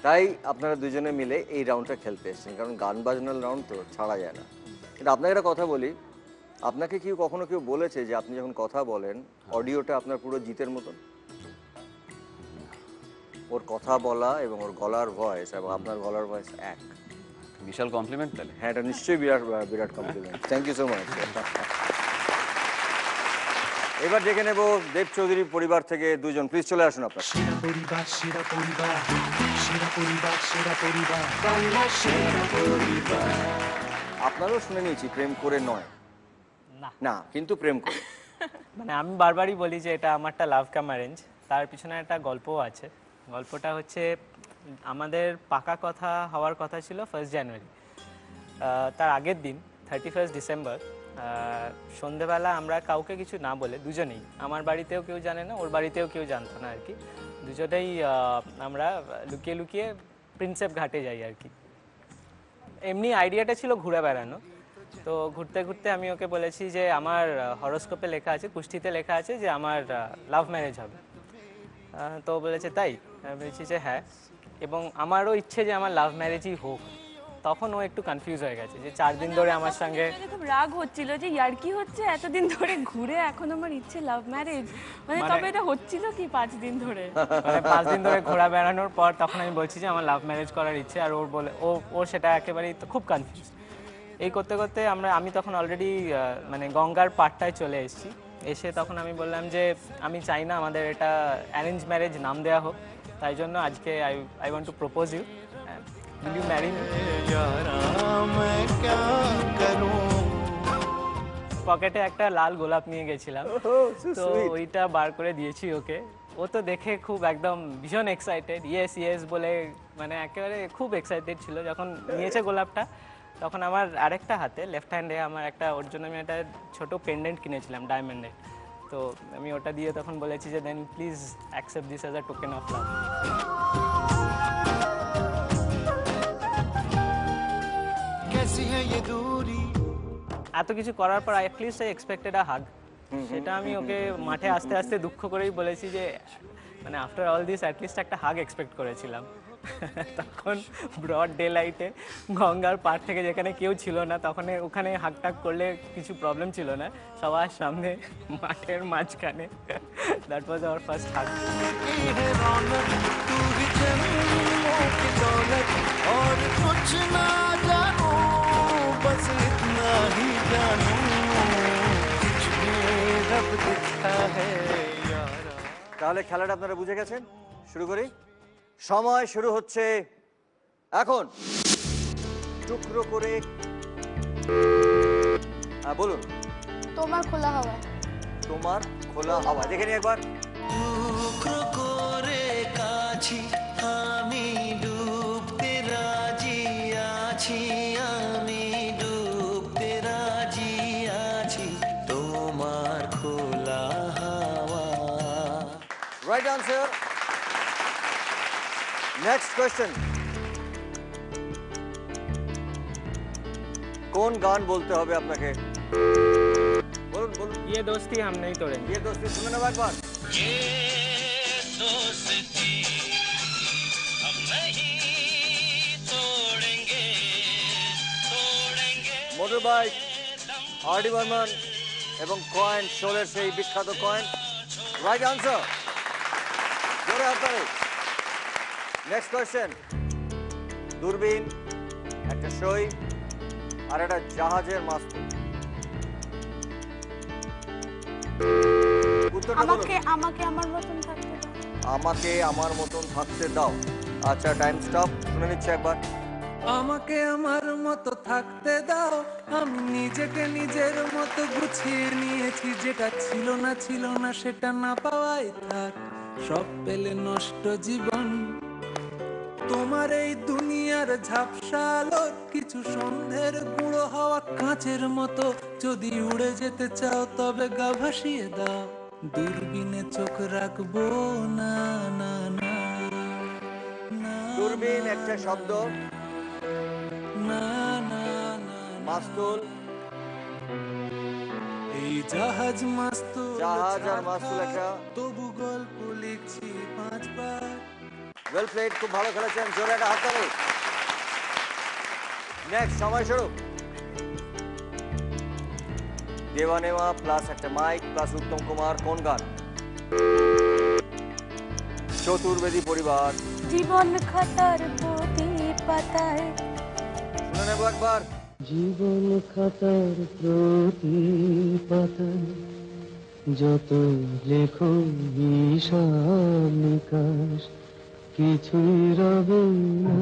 তাই আপনারা দুজনে মিলে এই রাউন্ডটা খেলতে এসেছেন, কারণ গান বাজনার রাউন্ড তো ছাড়া যায় না। কিন্তু আপনাকে একটা কথা বলি, আপনাকে কখনো কেউ বলেছে যে আপনি যখন কথা বলেন অডিওটা আপনার পুরো জিতের মতন? ওর কথা বলা এবং ওর গলার ভয়েস এবং আপনার গলার ভয়েস এক। বিশাল কমপ্লিমেন্ট তাহলে। হ্যাঁ, এটা নিশ্চয়ই বিরাট compliment. Thank you so much. এবার ডেকে নেব দেব চৌধুরী পরিবার থেকে দুজন। প্লিজ চলে আসুন আপনার। সেরা পরিবার, সেরা পরিবার, সেরা পরিবার, সেরা পরিবার, বাংলার সেরা পরিবার। আপনারও শুনে নিয়েছি প্রেম করে নয়, না কিন্তু প্রেম করে। মানে আমি বারবারই বলি যে এটা আমারটা লাভ কাম অ্যারেঞ্জ। তার পিছনে একটা গল্পও আছে। গল্পটা হচ্ছে আমাদের পাকা কথা হওয়ার কথা ছিল 1 জানুয়ারি। তার আগের দিন 31 ডিসেম্বর সন্ধেবেলা আমরা কাউকে কিছু না বলে দুজনেই, আমার বাড়িতেও কেউ জানে না, ওর বাড়িতেও কেউ জানতো না আর কি, দুজনেই আমরা লুকিয়ে লুকিয়ে প্রিন্সেপ ঘাটে যাই আর কি। এমনি আইডিয়াটা ছিল ঘুরে বেড়ানো। তো ঘুরতে ঘুরতে আমি ওকে বলেছি যে আমার হরোস্কোপে লেখা আছে, কুষ্ঠিতে লেখা আছে যে আমার লাভ ম্যারেজ হবে। তো বলেছে তাই? আমি বলেছি যে হ্যাঁ, এবং আমারও ইচ্ছে যে আমার লাভ ম্যারেজই হোক। তখন ও একটু কনফিউজ হয়ে গেছে যে 4 দিন ধরে আমার সঙ্গে খুব রাগ হচ্ছিল যে ইয়ার্কি হচ্ছে, এতদিন ধরে ঘুরে এখন আমার ইচ্ছে লাভ ম্যারেজ, মানে তবে এটা হচ্ছিল কি 5 দিন ধরে, মানে 5 দিন ধরে ঘোরা বেড়ানোর পর তখন আমি বলছি যে আমার লাভ ম্যারেজ করার ইচ্ছে, আর ওর বলে ও সেটা একেবারেই খুব কনফিউজ। এই করতে করতে আমি তখন অলরেডি মানে গঙ্গার পাড়টায় চলে এসেছি। এসে তখন আমি বললাম যে আমি চাই না আমাদের এটা অ্যারেঞ্জ ম্যারেজ নাম দেওয়া হোক, তাই জন্য আজকে I want to propose you, will you marry me? পকেটে একটা লাল গোলাপ নিয়ে গেছিলাম, তো ওইটা বার করে দিয়েছি ওকে। ও তো দেখে খুব একদম ভীষণ এক্সাইটেড, ইয়েস ইয়েস বলে, মানে একেবারে খুব এক্সাইটেড ছিল। যখন নিয়েছে গোলাপটা তখন আমার আরেকটা হাতে লেফট হ্যান্ডে আমার একটা, ওর জন্য আমি একটা ছোটো পেন্ডেন্ট কিনেছিলাম ডায়মন্ডের, তো আমি ওটা দিয়ে তখন বলেছি যে then please accept this as a token of love. এত কিছু করার পর at least I expected a hug. সেটা আমি ওকে মাঠে আস্তে আস্তে দুঃখ করেই বলেছি যে মানে আফটার অল দিস অ্যাটলিস্ট একটা হাগ এক্সপেক্ট করেছিলাম। তখন ব্রড ডে লাইটে গঙ্গার পাড় থেকে যেখানে কেউ ছিল না, তখন ওখানে হাগটাগ করলে কিছু প্রবলেম ছিল না, সবার সামনে মাঠের মাঝখানে। দ্যাট ওয়াজ আওয়ার ফার্স্ট হাগ। তাহলে খেলাটা আপনারা বুঝে গেছেন, শুরু করি। সময় শুরু হচ্ছে এখন। টুকরো করে বলুন। তোমার খোলা হাওয়া। তোমার খোলা হাওয়া, দেখে নি একবার। টুকরো করে কাছি আমি ডুবতে রাজি আছি, আমি ডুবতে রাজি আছি তোমার খোলা হাওয়া। Right answer. Next question. কোন গান বলতে হবে আপনাকে? বলুন বলুন। ये दोस्ती हम नहीं तोड़ेंगे। ये दोस्ती শুনে নেব একবার। ये दोस्ती हम नहीं तोड़ेंगे, तोड़ेंगे। Motor bike, RD. বর্মন এবং কয়েন, শোলের সেই বিখ্যাত কয়েন। Right answer. জোরে হাততালি। Next question. দূরবীন, একটা সই, আর একটা জাহাজের মাস্তুল। উত্তরটা বলুন। আমাকে আমার মতন থাকতে দাও। আমাকে আমার মতন থাকতে দাও। আচ্ছা, টাইম স্টপ। শুনে নিচ্ছি একবার। আমাকে আমার মতো থাকতে দাও, আমি নিজেকে নিজের মতো গুছিয়ে নিয়েছি, যেটা ছিল না সেটা না পাওয়াই থাক, সব পেলে নষ্ট জীবন। তোমার এই দুনিয়ার ঝাপসা আলোর কিছু সন্ধ্যের গুঁড়ো হাওয়া কাঁচের মতো, যদি উড়ে যেতে চাও তবে গা ভাসিয়ে দাও, দূরবীনে চোখ রাখবো না না না। দূরবীন একটা শব্দ, না না না মাস্তুল, এই জাহাজ মাস্তুল, জাহাজ আর মাস্তুল একটা। তবু গল্প লিখছি 5 বার। ওয়েল প্লেড, খুব ভালো খেলেছেন, জোরে একটা হাততালি। নেক্সট, সময় শুরু। দেওয়া নেওয়া প্লাস একটা মাইক প্লাস উত্তম কুমার, কোন গান? চতুর্বেদী পরিবার। জীবন খাতার প্রতি পাতায়। শুনে নেব একবার। জীবন খাতার প্রতি পাতায় যত লেখো হিসাব নিকাশ, কিছুই রবে না।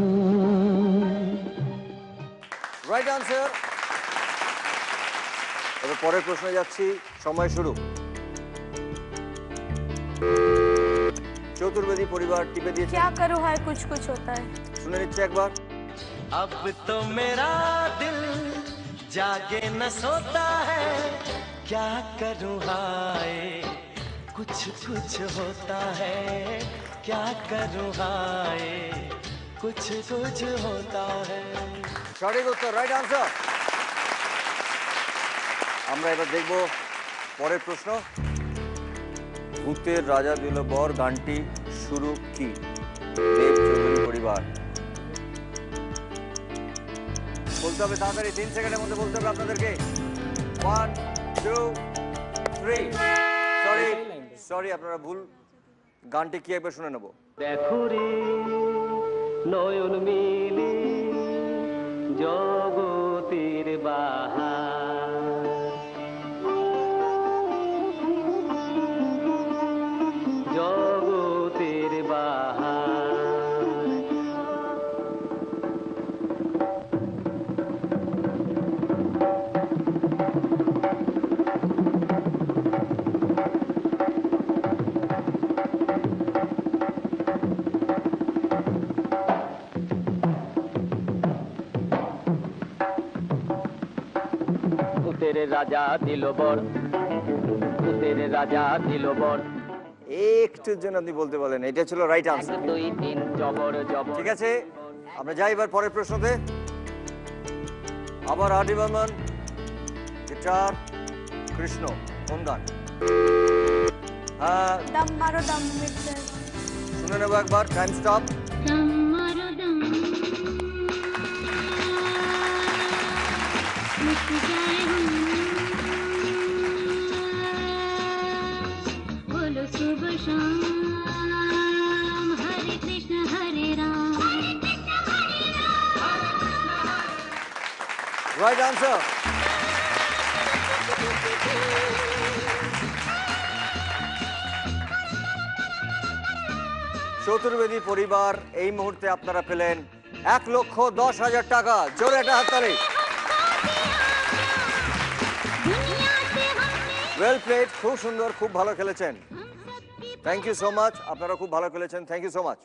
Right answer. এবার পরের প্রশ্নে যাচ্ছি, সময় শুরু। চতুর্বেদী পরিবার টিপে দিয়েছে। क्या करूँ है कुछ कुछ होता है। শুনে নিচ্ছে একবার। अब तो मेरा दिल जागे न सोता है, क्या करूं हाय कुछ कुछ होता है, क्या करूं हाय कुछ कुछ होता है। সঠিক উত্তর, রাইট আনসার। আমরা এবার দেখব পরের প্রশ্ন। ভূতের রাজা দিল বর গানটি শুরু কি? দেব চৌধুরী পরিবার। বলতে হবে তাড়াতাড়ি, 3 সেকেন্ডের মধ্যে বলতে হবে আপনাদেরকে। 1 2 3। সরি, আপনারা ভুল। গানটি কি একবার শুনে নেব। দেখো রে নয়ন মিলে জগতের বাহার, জগতের বাহার। ভূতের রাজা দিল বর, ভূতের রাজা দিল বর। একটুর জন্য আপনি বলতে বলেন, এটা ছিল রাইট আনসার। 1 2 3 জবর জবর। ঠিক আছে, আমরা যাই এবার পরের প্রশ্নতে। আবার আর ডি বর্মন, গিটার, কৃষ্ণ, কোন গান? হ্যাঁ, दम मारो दम मिटते। শুনে নেব একবার। Time stop. बोलो सुबह शाम हरे कृष्ण हरे राम। Right answer. চতুর্বেদী পরিবার, এই মুহূর্তে আপনারা পেলেন 1,10,000 টাকা। জোরে একটা হাততালি। ওয়েল প্লেড, খুব সুন্দর, খুব ভালো খেলেছেন। থ্যাংক ইউ সো মাচ, আপনারা খুব ভালো খেলেছেন। Thank you so much.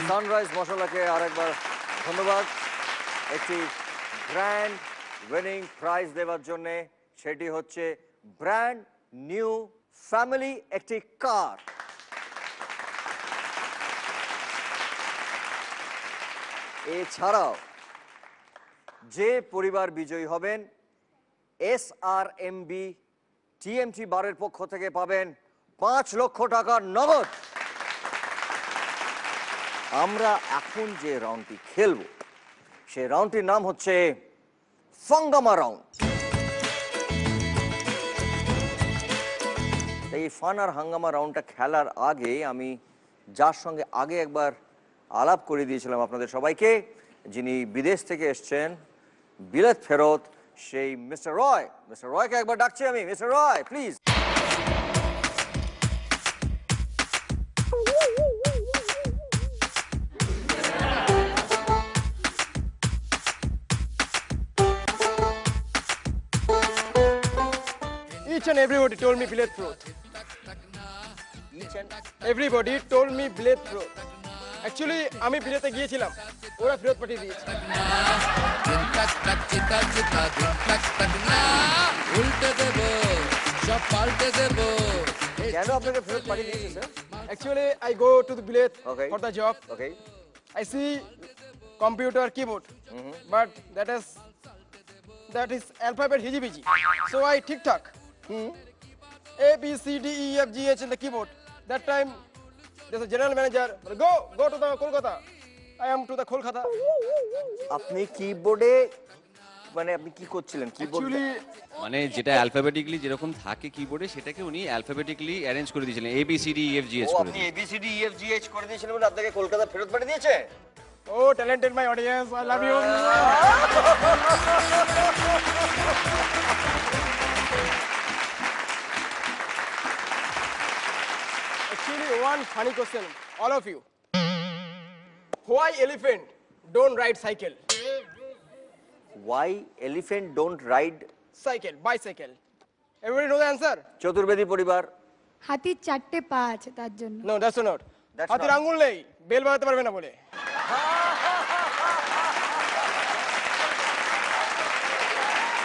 Sunrise মশলাকে আরেকবার ধন্যবাদ একটি গ্র্যান্ড উইনিং প্রাইজ দেওয়ার জন্য। সেটি হচ্ছে ব্র্যান্ড নিউ ফ্যামিলি একটি কার। এছাড়াও যে পরিবার বিজয়ী হবেন, SRMB TMT বারের পক্ষ থেকে পাবেন 5 লক্ষ টাকা নগদ। আমরা এখন যে রাউন্ডটি খেলব, সেই রাউন্ডটির নাম হচ্ছে ফাঙ্গামা রাউন্ড। এই ফান আর হাঙ্গামা রাউন্ডটা খেলার আগে আমি যার সঙ্গে আগে একবার আলাপ করে দিয়েছিলাম আপনাদের সবাইকে, যিনি বিদেশ থেকে এসছেন বিলেত ফেরত সেই মিস্টার রয়। মিস্টার রয়কে একবার ডাকছি আমি। Mister Roy please. Each and everybody told me Bilet Fruit. Everybody told me Bilet Fruit. Actually, আমি বিলেতে গিয়েছিলাম, ওরা ফেরত পাঠিয়ে দিয়েছে। উল্টে দেব সব পাল্টে দেব। কেন আপনাকে ফেরত পাঠিয়ে দিয়েছে sir? Actually, I go to the Bilet for the job. Okay. I see computer keyboard, but that is alphabet hiji-biji. So I tick-tock. A, B, C, D, E, F, G, H in the keyboard. That time, there's a general manager. Go to the Kolkata. I am to the Kolkata. আপনি কিবোর্ডে মানে আপনি কি করছিলেন কিবোর্ডে? মানে যেটা alphabetically যেরকম থাকে কিবোর্ডে সেটাকে উনি অ্যালফাবেটিক্যালি অ্যারেঞ্জ করে দিয়েছিলেন, A B C D E F G H করে। আপনি A B C D E F G H করে দিয়েছিলেন বলে আপনাকে কলকাতা ফেরত পাঠিয়ে দিয়েছে? Oh, talented my audience. I love you. Actually, one funny question, all of you. Why elephant don't ride cycle? Why elephant don't ride Cycle, bicycle. Everybody know the answer? Chaturvedi পরিবার। হাতির 4টে পা আছে তার জন্য। No, that's not. হাতির আঙ্গুল নেই, bell বাজাতে পারবে না বলে।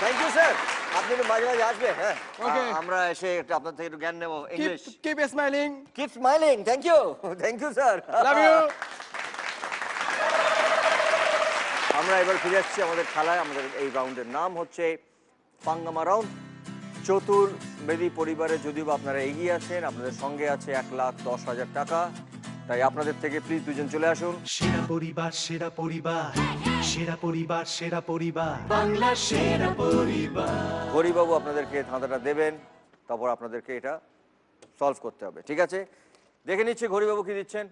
Thank you sir. আপনি একটু মাঝে মাঝে আসবেন। হ্যাঁ Okay. আমরা এসে একটু আপনার থেকে একটু জ্ঞান নেব English. Keep smiling. Keep smiling. Thank you. Thank you sir. Love you. আমরা এবার ফিরে আসছি আমাদের খেলায়। আমাদের এই রাউন্ডের নাম হচ্ছে পাঙ্গামা রাউন্ড। চতুর্বেদী পরিবারে যদিও বা আপনারা এগিয়ে আছেন, আপনাদের সঙ্গে আছে 1,10,000 টাকা। তাই আপনাদের থেকে প্লিজ দুজন চলে আসুন। সেরা পরিবার, সেরা পরিবার, সেরা পরিবার, সেরা পরিবার, বাংলা সেরা পরিবার। হরিবাবু আপনাদেরকে ধাঁধাটা দেবেন, তারপর আপনাদেরকে এটা সলভ করতে হবে। ঠিক আছে, দেখে নিচ্ছি হরিবাবু কি দিচ্ছেন।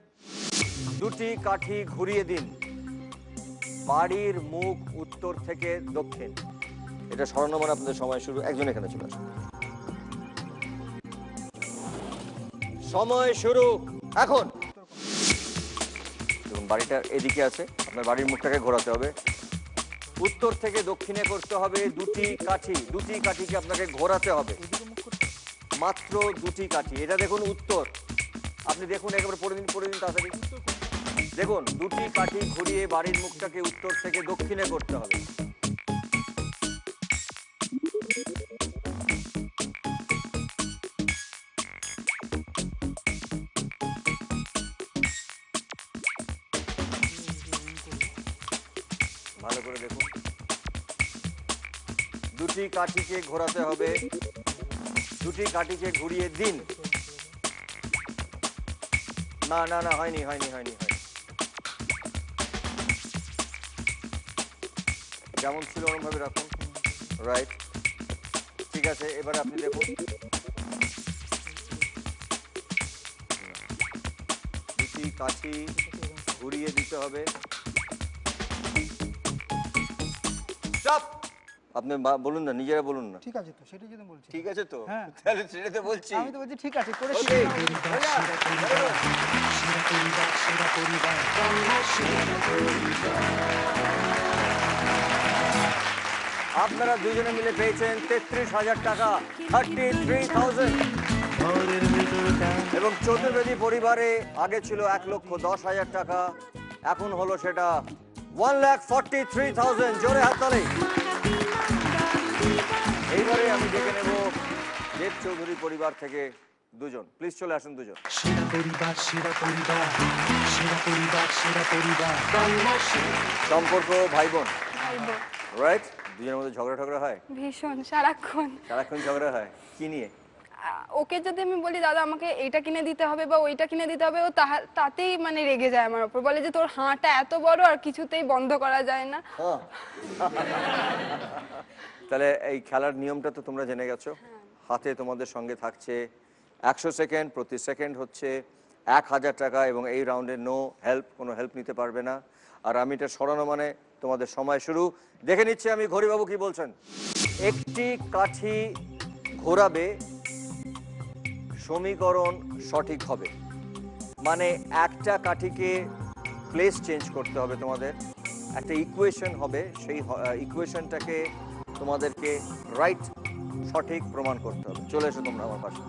দুটি কাঠি ঘুরিয়ে দিন, বাড়ির মুখ উত্তর থেকে দক্ষিণ। এটা সরানো মানে আপনাদের সময় শুরু। একজন এখানে চলে আসুন। সময় শুরু এখন। দেখুন বাড়িটা এদিকে আছে, আপনার বাড়ির মুখটাকে ঘোরাতে হবে। উত্তর থেকে দক্ষিণে করতে হবে। দুটি কাঠিকে আপনাকে ঘোরাতে হবে, মাত্র দুটি কাঠি। এটা দেখুন উত্তর, আপনি দেখুন একেবারে পড়ে দিন তাড়াতাড়ি। দেখুন দুটি কাঠি ঘুরিয়ে বাড়ির মুখটাকে উত্তর থেকে দক্ষিণে করতে হবে। ভালো করে দেখুন, দুটি কাঠিকে ঘোরাতে হবে। দুটি কাঠিকে ঘুরিয়ে দিন। না না না, হয়নি। যেমন ছিল ওরকমভাবে রাখুন। রাইট, ঠিক আছে। এবারে আপনি দেখুন, দুটি কাঠি ঘুরিয়ে দিতে হবে। আপনি বলুন না, নিজেরা বলুন না। ঠিক আছে তো, সেটাই যদি বলছি। ঠিক আছে তো, হ্যাঁ তাহলে সেটা তো বলছি। আমি তো বলছি ঠিক আছে, করেছি। সেরা পরিবার, সেরা পরিবার, বাংলা সেরা পরিবার। আপনারা দুজনে মিলে পেয়েছেন 33,000 টাকা, 33,000। এবং চতুর্বেদী পরিবারে আগে ছিল 1,10,000 টাকা, এখন হলো সেটা 1,43,000। জোরে হাততালি। এইবারে আমি ডেকে নেব দেব চৌধুরী পরিবার থেকে দুজন। প্লিজ চলে আসুন দুজন। সেরা পরিবার, সেরা পরিবার, সেরা পরিবার, সেরা পরিবার, বাংলা সেরা। সম্পর্ক ভাই বোন, রাইট? দুজনের মধ্যে ঝগড়া হয়? ভীষণ, সারাক্ষণ ঝগড়া হয়। কি নিয়ে? ওকে যদি আমি বলি দাদা আমাকে এইটা কিনে দিতে হবে বা ওইটা কিনে দিতে হবে, ও তাতেই মানে রেগে যায় আমার উপর। বলে যে তোর হাঁটা এত বড় আর কিছুতেই বন্ধ করা যায় না। তাহলে এই খেলার নিয়মটা তো তোমরা জেনে গেছো। হাতে তোমাদের সঙ্গে থাকছে 100 সেকেন্ড, প্রতি সেকেন্ড হচ্ছে 1,000 টাকা। এবং এই রাউন্ডে নো হেল্প, কোনো হেল্প নিতে পারবে না। আর আমি এটা সরানো মানে তোমাদের সময় শুরু। দেখে নিচ্ছি আমি ঘড়িবাবু কি বলছেন। একটি কাঠি ঘোরাবে সমীকরণ সঠিক হবে, মানে একটা কাঠিকে প্লেস চেঞ্জ করতে হবে তোমাদের, একটা ইকুয়েশন হবে, সেই ইকুয়েশনটাকে তোমাদেরকে রাইট সঠিক প্রমাণ করতে হবে। চলে এসো তোমরা আমার পাশে।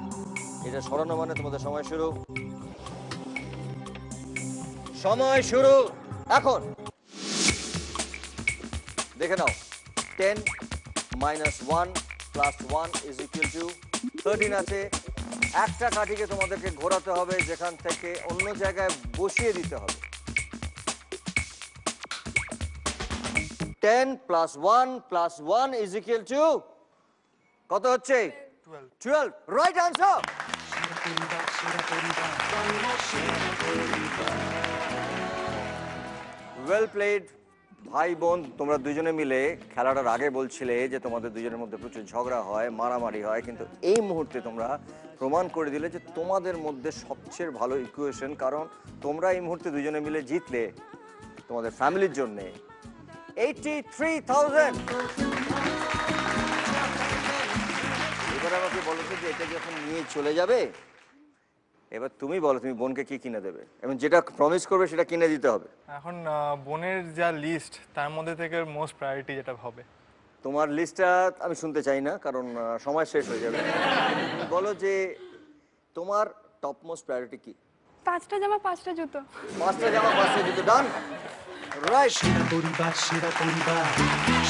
এটা সরানো মানে তোমাদের সময় শুরু। সময় শুরু এখন। দেখে নাও, 10 minus 1 plus 1 is equal to 13 আছে। একটা কাঠিকে তোমাদেরকে ঘোরাতে হবে, যেখান থেকে অন্য জায়গায় বসিয়ে দিতে হবে। 10 plus 1 plus 1 is equal to কত হচ্ছে? 12। Right answer. ওয়েল প্লেড ভাই বোন। তোমরা দুজনে মিলে খেলাটার আগে বলছিলে যে তোমাদের দুজনের মধ্যে প্রচুর ঝগড়া হয়, মারামারি হয়, কিন্তু এই মুহূর্তে তোমরা প্রমাণ করে দিলে যে তোমাদের মধ্যে সবচেয়ে ভালো ইকুয়েশন, কারণ তোমরা এই মুহূর্তে দুজনে মিলে জিতলে তোমাদের ফ্যামিলির জন্য 83,000। এবার আমাকে বলো তো যে এটা যখন নিয়ে চলে যাবে, এবার তুমি বলো তুমি বোনকে কি কিনে দেবে, এবং যেটা প্রমিস করবে সেটা কিনে দিতে হবে। এখন বোনের যা লিস্ট তার মধ্যে থেকে মোস্ট প্রায়োরিটি যেটা হবে। তোমার লিস্টটা আমি শুনতে চাই না, কারণ সময় শেষ হয়ে যাবে। বলো যে তোমার টপ মোস্ট প্রায়োরিটি কি? 5টা জামা 5টা জুতো। 5টা জামা 5টা জুতো, ডান। রাইট। সেরা পরিবার, সেরা পরিবার,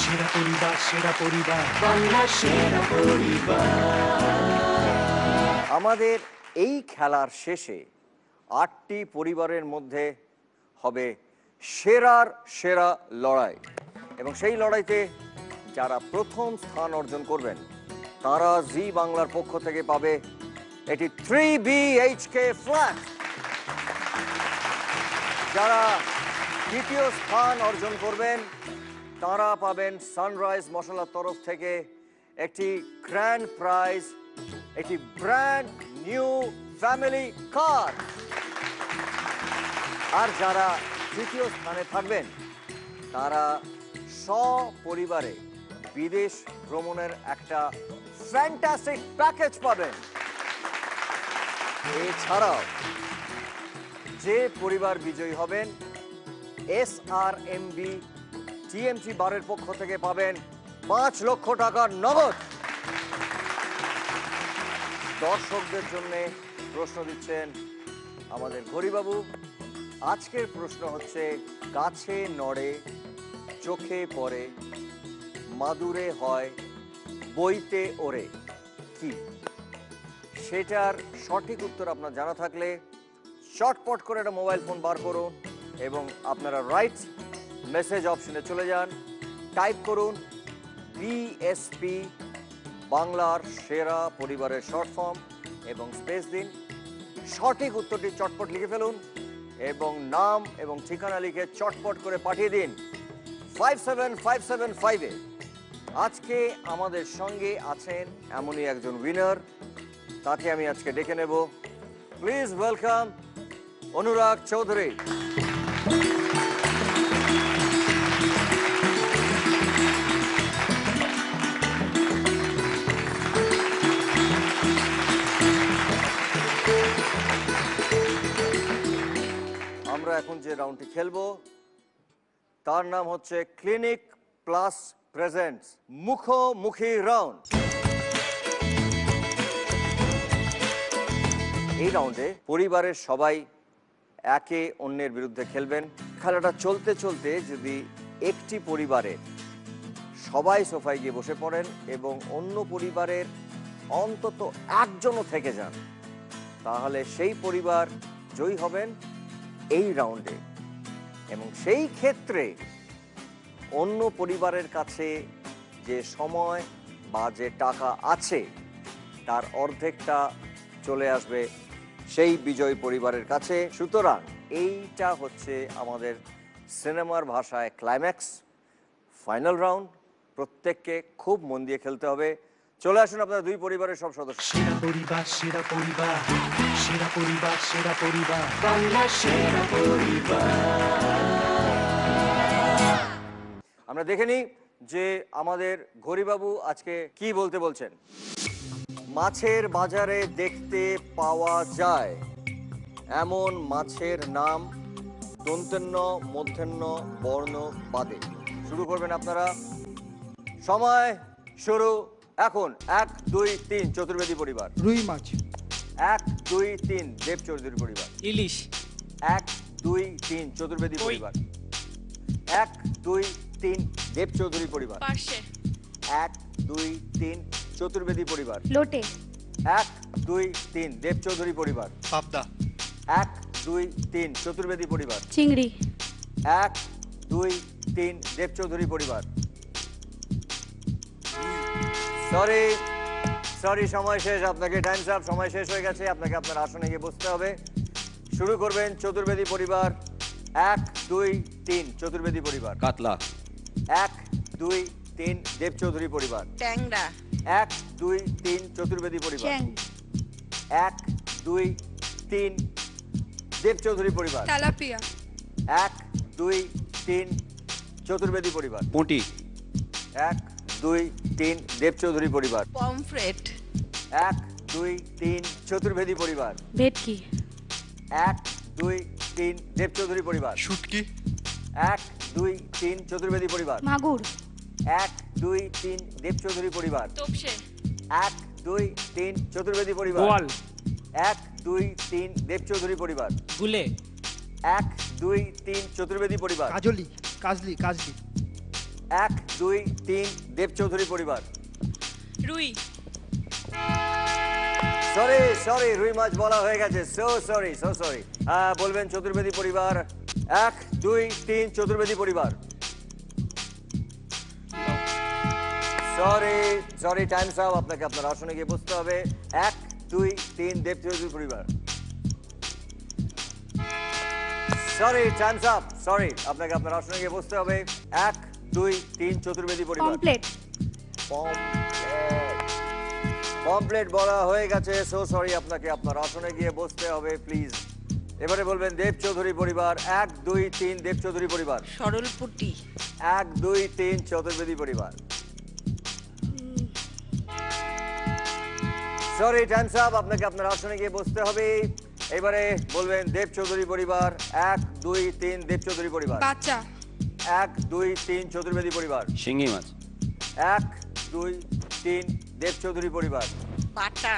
সেরা পরিবার, সেরা পরিবার, বাংলা সেরা পরিবার। আমাদের এই খেলার শেষে 8টি পরিবারের মধ্যে হবে সেরার সেরা লড়াই, এবং সেই লড়াইতে যারা প্রথম স্থান অর্জন করবেন তারা জি বাংলার পক্ষ থেকে পাবে এটি 3 BHK ফ্ল্যাট। যারা দ্বিতীয় স্থান অর্জন করবেন তারা পাবেন সানরাইজ মশলার তরফ থেকে একটি গ্র্যান্ড প্রাইজ, একটি ব্র্যান্ড নিউ ফ্যামিলি কার। আর যারা তৃতীয় স্থানে থাকবেন তারা সপরিবারে বিদেশ ভ্রমণের একটা ফ্যান্টাস্টিক প্যাকেজ পাবেন। এছাড়াও যে পরিবার বিজয়ী হবেন SRMB TMC বারের পক্ষ থেকে পাবেন 5 লক্ষ টাকার নগদ। দর্শকদের জন্য প্রশ্ন দিচ্ছেন আমাদের ঘড়িবাবু। আজকের প্রশ্ন হচ্ছে, গাছে নড়ে, চোখে পড়ে, মাদুরে হয়, বইতে ওড়ে, কি? সেটার সঠিক উত্তর আপনার জানা থাকলে শর্টপট করে একটা মোবাইল ফোন বার করুন এবং আপনারা রাইট মেসেজ অপশনে চলে যান, টাইপ করুন BSP বাংলার সেরা পরিবারের শর্ট ফর্ম এবং স্পেস দিন। সঠিক উত্তরটি চটপট লিখে ফেলুন এবং নাম এবং ঠিকানা লিখে চটপট করে পাঠিয়ে দিন 57575-এ। আজকে আমাদের সঙ্গে আছেন এমনই একজন উইনার, তাকে আমি আজকে ডেকে নেব। প্লিজ ওয়েলকাম অনুরাগ চৌধুরী। আমরা এখন যে রাউন্ডটি খেলবো তার নাম হচ্ছে ক্লিনিক প্লাস প্রেজেন্টস মুখোমুখি রাউন্ড। এই রাউন্ডে পরিবারের সবাই একে অন্যের বিরুদ্ধে খেলবেন। খেলাটা চলতে চলতে যদি একটি পরিবারের সবাই সোফায় গিয়ে বসে পড়েন এবং অন্য পরিবারের অন্তত একজনও থেকে যান, তাহলে সেই পরিবার জয়ী হবেন এই রাউন্ডে। এবং সেই ক্ষেত্রে অন্য পরিবারের কাছে যে সময় বা যে টাকা আছে তার অর্ধেকটা চলে আসবে সেই বিজয়ী পরিবারের কাছে। সুতরাং এইটা হচ্ছে আমাদের সিনেমার ভাষায় ক্লাইম্যাক্স, ফাইনাল রাউন্ড। প্রত্যেককে খুব মন দিয়ে খেলতে হবে। চলে আসুন আপনারা দুই পরিবারের সব সদস্য। সেরা পরিবার, সেরা পরিবার, সেরা পরিবার, সেরা পরিবার, বাংলা সেরা পরিবার। আমরা দেখে নিই যে আমাদের ঘড়িবাবু আজকে কি বলতে বলছেন। মাছের বাজারে দেখতে পাওয়া যায় এমন মাছের নাম দন্তেন্য মূর্ধন্য বর্ণ বাদে। শুরু করবেন আপনারা, সময় শুরু এখন। 1 2 3 চতুর্বেদী পরিবার। রুই মাছ। 1 2 3 দেব চৌধুরী পরিবার। ইলিশ। 1 2 3 চতুর্বেদী পরিবার। 1 2 3 দেব চৌধুরী পরিবার। 1 2 3 চতুর্বেদী পরিবার। লোটে। 1 2 3 দেব চৌধুরী পরিবার। পাবদা। 1 2 3 চতুর্বেদী পরিবার। চিংড়ি। 1 2 3 দেব চৌধুরী পরিবার। সরি সরি, সময় শেষ। আপনাকে টাইমস আপ, সময় শেষ হয়ে গেছে। আপনাকে আপনার আসনে গিয়ে বসতে হবে। শুরু করবেন চতুর্বেদী পরিবার। 1 2 3 চতুর্বেদী পরিবার। কাতলা। 1 2 3 দেব চৌধুরী পরিবার। ট্যাংরা। 1 2 3 চতুর্বেদী পরিবার। 1 2 3 দেব চৌধুরী পরিবার। তেলাপিয়া। 1 2 3 চতুর্বেদী পরিবার। পুঁটি। 1 2 3 দেব চৌধুরী পরিবার। পমফ্রেট। 1 2 3 চতুর্বেদী পরিবার। ভেটকি। 1 2 3 দেব চৌধুরী পরিবার। শুটকি। 1 2 3 চতুর্বেদী পরিবার। মাগুর। 1 2 3 দেব চৌধুরী পরিবার। তোপসে। 1 2 3 চতুর্বেদী পরিবার। বোয়াল। 1 2 3 দেব চৌধুরী পরিবার। গুলে। 1 2 3 চতুর্বেদী পরিবার। কাজলি। কাজলি। কাজলি। 1 2 3 দেব চৌধুরী পরিবার। রুই। সরি সরি, রুই মাছ বলা হয়ে গেছে। So sorry so sorry. বলবেন চতুর্বেদী পরিবার। 1 2 3 চতুর্বেদী পরিবার। Sorry sorry, Times up. আপনাকে আপনার আসনে গিয়ে বসতে হবে। 1 2 3 দেব চৌধুরী পরিবার। Sorry, Times up. সরি, আপনাকে আপনার আসনে গিয়ে বসতে হবে। 1 2 3 চতুর্বেদী পরিবার। কমপ্লিট। কমপ্লিট বলা হয়ে গেছে। সো সরি, আপনাকে আপনার আসনে গিয়ে বসতে হবে প্লিজ। এবারে বলবেন দেব চৌধুরী পরিবার। 1 2 3 দেব চৌধুরী পরিবার। সরলপুটি। 1 2 3 চতুর্বেদী পরিবার। Sorry, Times up. আপনাকে আপনার আসনে গিয়ে বসতে হবে। এবারে বলবেন দেব চৌধুরী পরিবার। 1 2 3 দেব চৌধুরী পরিবার। বাচ্চা। 1 2 3 চতুর্বেদী পরিবার। শিঙি মাছ। 1 2 3 দেব চৌধুরী পরিবার। পাটা।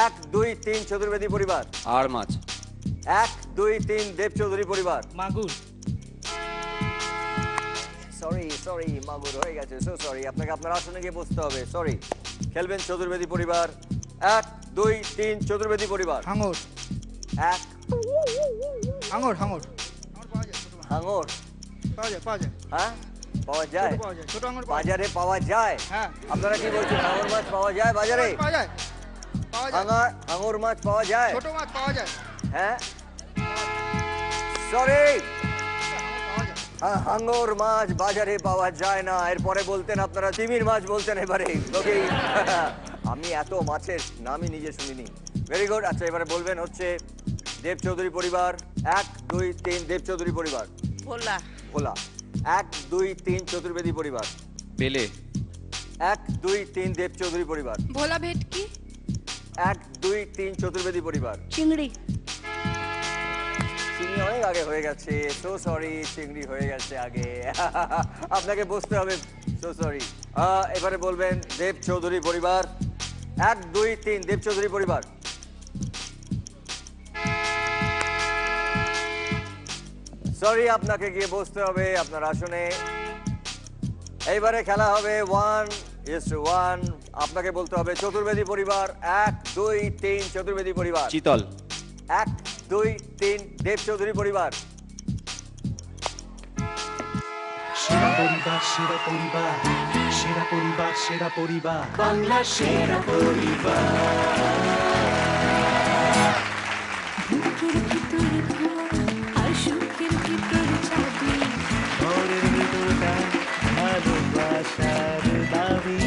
1 2 3 চতুর্বেদী পরিবার। আর মাছ। 1 2 3 দেব চৌধুরী পরিবার। মাগুর। সরি সরি, মাগুর হয়ে গেছে। সো সরি, আপনাকে আপনার আসনে গিয়ে বসতে হবে। সরি। খেলবেন চতুর্বেদী পরিবার। 1 2 3 চতুর্বেদী পরিবার। হাঙর। 1 হাঙর। হাঙর। হাঙর পাওয়া যায়। পাওয়া যায়। হ্যাঁ পাওয়া যায়। পাওয়া যায়। ছোট হাঙর বাজারে পাওয়া যায়। হ্যাঁ। আপনারা কি বলছেন? হাঙর মাছ পাওয়া যায় বাজারে? পাওয়া যায়। পাওয়া যায়। হাঙর মাছ পাওয়া যায়। ছোট মাছ পাওয়া যায়। হ্যাঁ সরি, হাঙর মাছ বাজারে পাওয়া যায় না। এরপরে বলতেন আপনারা তিমির মাছ বলতেন। এবারে ওকে, আমি এত মাছের নামই নিজে শুনিনি। Very good. আচ্ছা, এবারে বলবেন হচ্ছে দেব চৌধুরী পরিবার। 1 2 3 দেব চৌধুরী পরিবার। ভোলা। ভোলা। 1 2 3 চতুর্বেদী পরিবার। বেলে। 1 2 3 দেব চৌধুরী পরিবার। ভোলা ভেটকি। 1 2 3 চতুর্বেদী পরিবার। চিংড়ি। চিংড়ি অনেক আগে হয়ে গেছে। সো সরি, চিংড়ি হয়ে গেছে আগে। আপনাকে বসতে হবে। So sorry. এবারে বলবেন দেব চৌধুরী পরিবার। 1 2 3 দেব চৌধুরী পরিবার। সরি, আপনাকে গিয়ে বসতে হবে আপনার আসনে। এইবারে খেলা হবে 1:1। আপনাকে বলতে হবে চতুর্বেদী পরিবার। 1 2 3 চতুর্বেদী পরিবার। চিতল। 1 2 3 দেব চৌধুরী পরিবার। সেরা পরিবার, সেরা পরিবার, সেরা পরিবার, সেরা পরিবার, বাংলা সেরা পরিবার। বুকের ভিতর ধোঁয়া আর সুখের ভিতর চাবি, ঘরের ভিতরটা ভালোবাসার দাবি।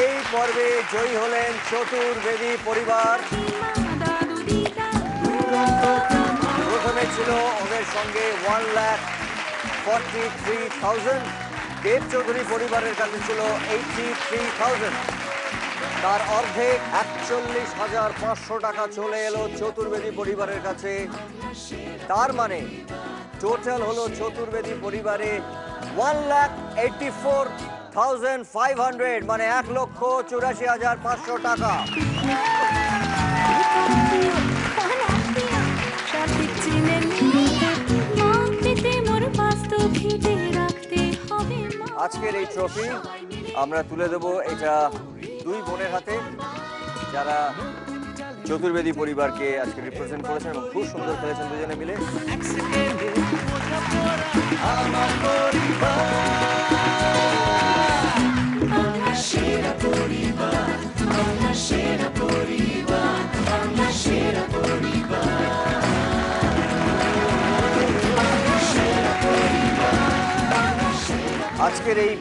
এই পর্বে জয়ী হলেন চতুর্বেদী পরিবার। প্রথমে ছিল ওদের সঙ্গে 1 লাখ 43,000, দেব চৌধুরী পরিবারের কাছে ছিল 83,000। তার অর্ধেক 41,500 টাকা চলে এলো চতুর্বেদী পরিবারের কাছে। তার মানে টোটাল হলো চতুর্বেদী পরিবারে 1,84,500, মানে 1,84,500 টাকা। আজকের এই ট্রফি আমরা তুলে দেবো এটা দুই বোনের হাতে, যারা চতুর্বেদী পরিবারকে আজকে রিপ্রেজেন্ট করেছেন এবং খুব সুন্দর খেলেছেন দুজনে মিলে। আজকের এই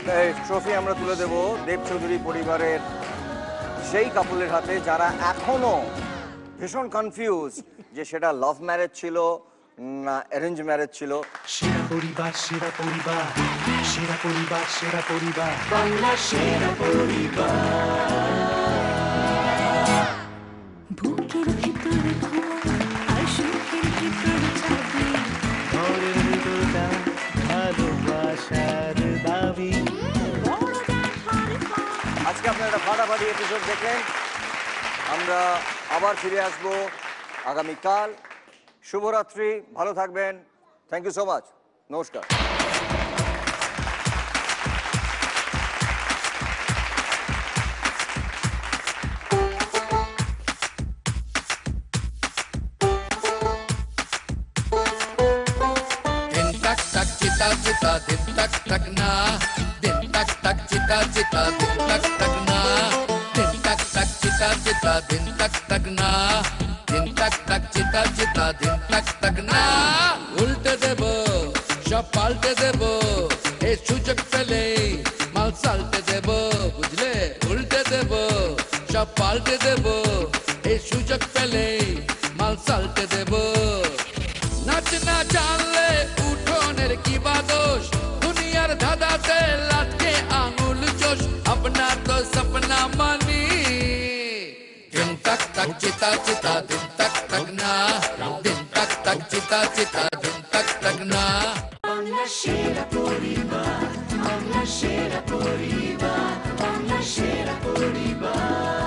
ট্রফি আমরা তুলে দেব দেব চৌধুরী পরিবারের সেই কাপলের হাতে যারা এখনো ভীষণ কনফিউজ যে সেটা লাভ ম্যারেজ ছিল না অ্যারেঞ্জ ম্যারেজ ছিল। সেরা পরিবার, সেরা পরিবার, সেরা পরিবার, সেরা পরিবার, বাংলা সেরা পরিবার। বুকের ভিতর ঘুম আর সুখের ভিতর চাবি, ঘরের ভিতরটা ভালোবাসার দাবি। আজকে আপনারা একটা ফাটাফাটি এপিসোড দেখলেন। আমরা আবার ফিরে আসবো আগামীকাল। শুভরাত্রি, ভালো থাকবেন। থ্যাংক ইউ সো মাচ, নমস্কার। दिन तक तक चिता चिता दिन तक तक ना, दिन तक तक चिता चिता दिन तक तक ना, दिन तक तक चिता चिता दिन तक तक ना, दिन तक तक चिता चिता दिन तक तक ना। उल्टे देबो সব পাল্টে দেবো, এই সুযোগ পেলে মাল সাল্টে দেবো, বুঝলে? উল্টে দেবো সব পাল্টে দেবো, এই সুযোগ পেলে মাল সাল্টে দেবো। নাচ না জানলে উঠোনের কি বাদোষ, দুনিয়ার ধাঁধাতে লাটকে আঙুল চোষ, अपना तो सपना मानी। दिन तक तक चिता चिता दिन तक तक ना, दिन तक तक चिता चिता दिन तक तक ना। বাংলা সেরা পরিবার, বাংলা সেরা পরিবার, বাংলা সেরা পরিবার।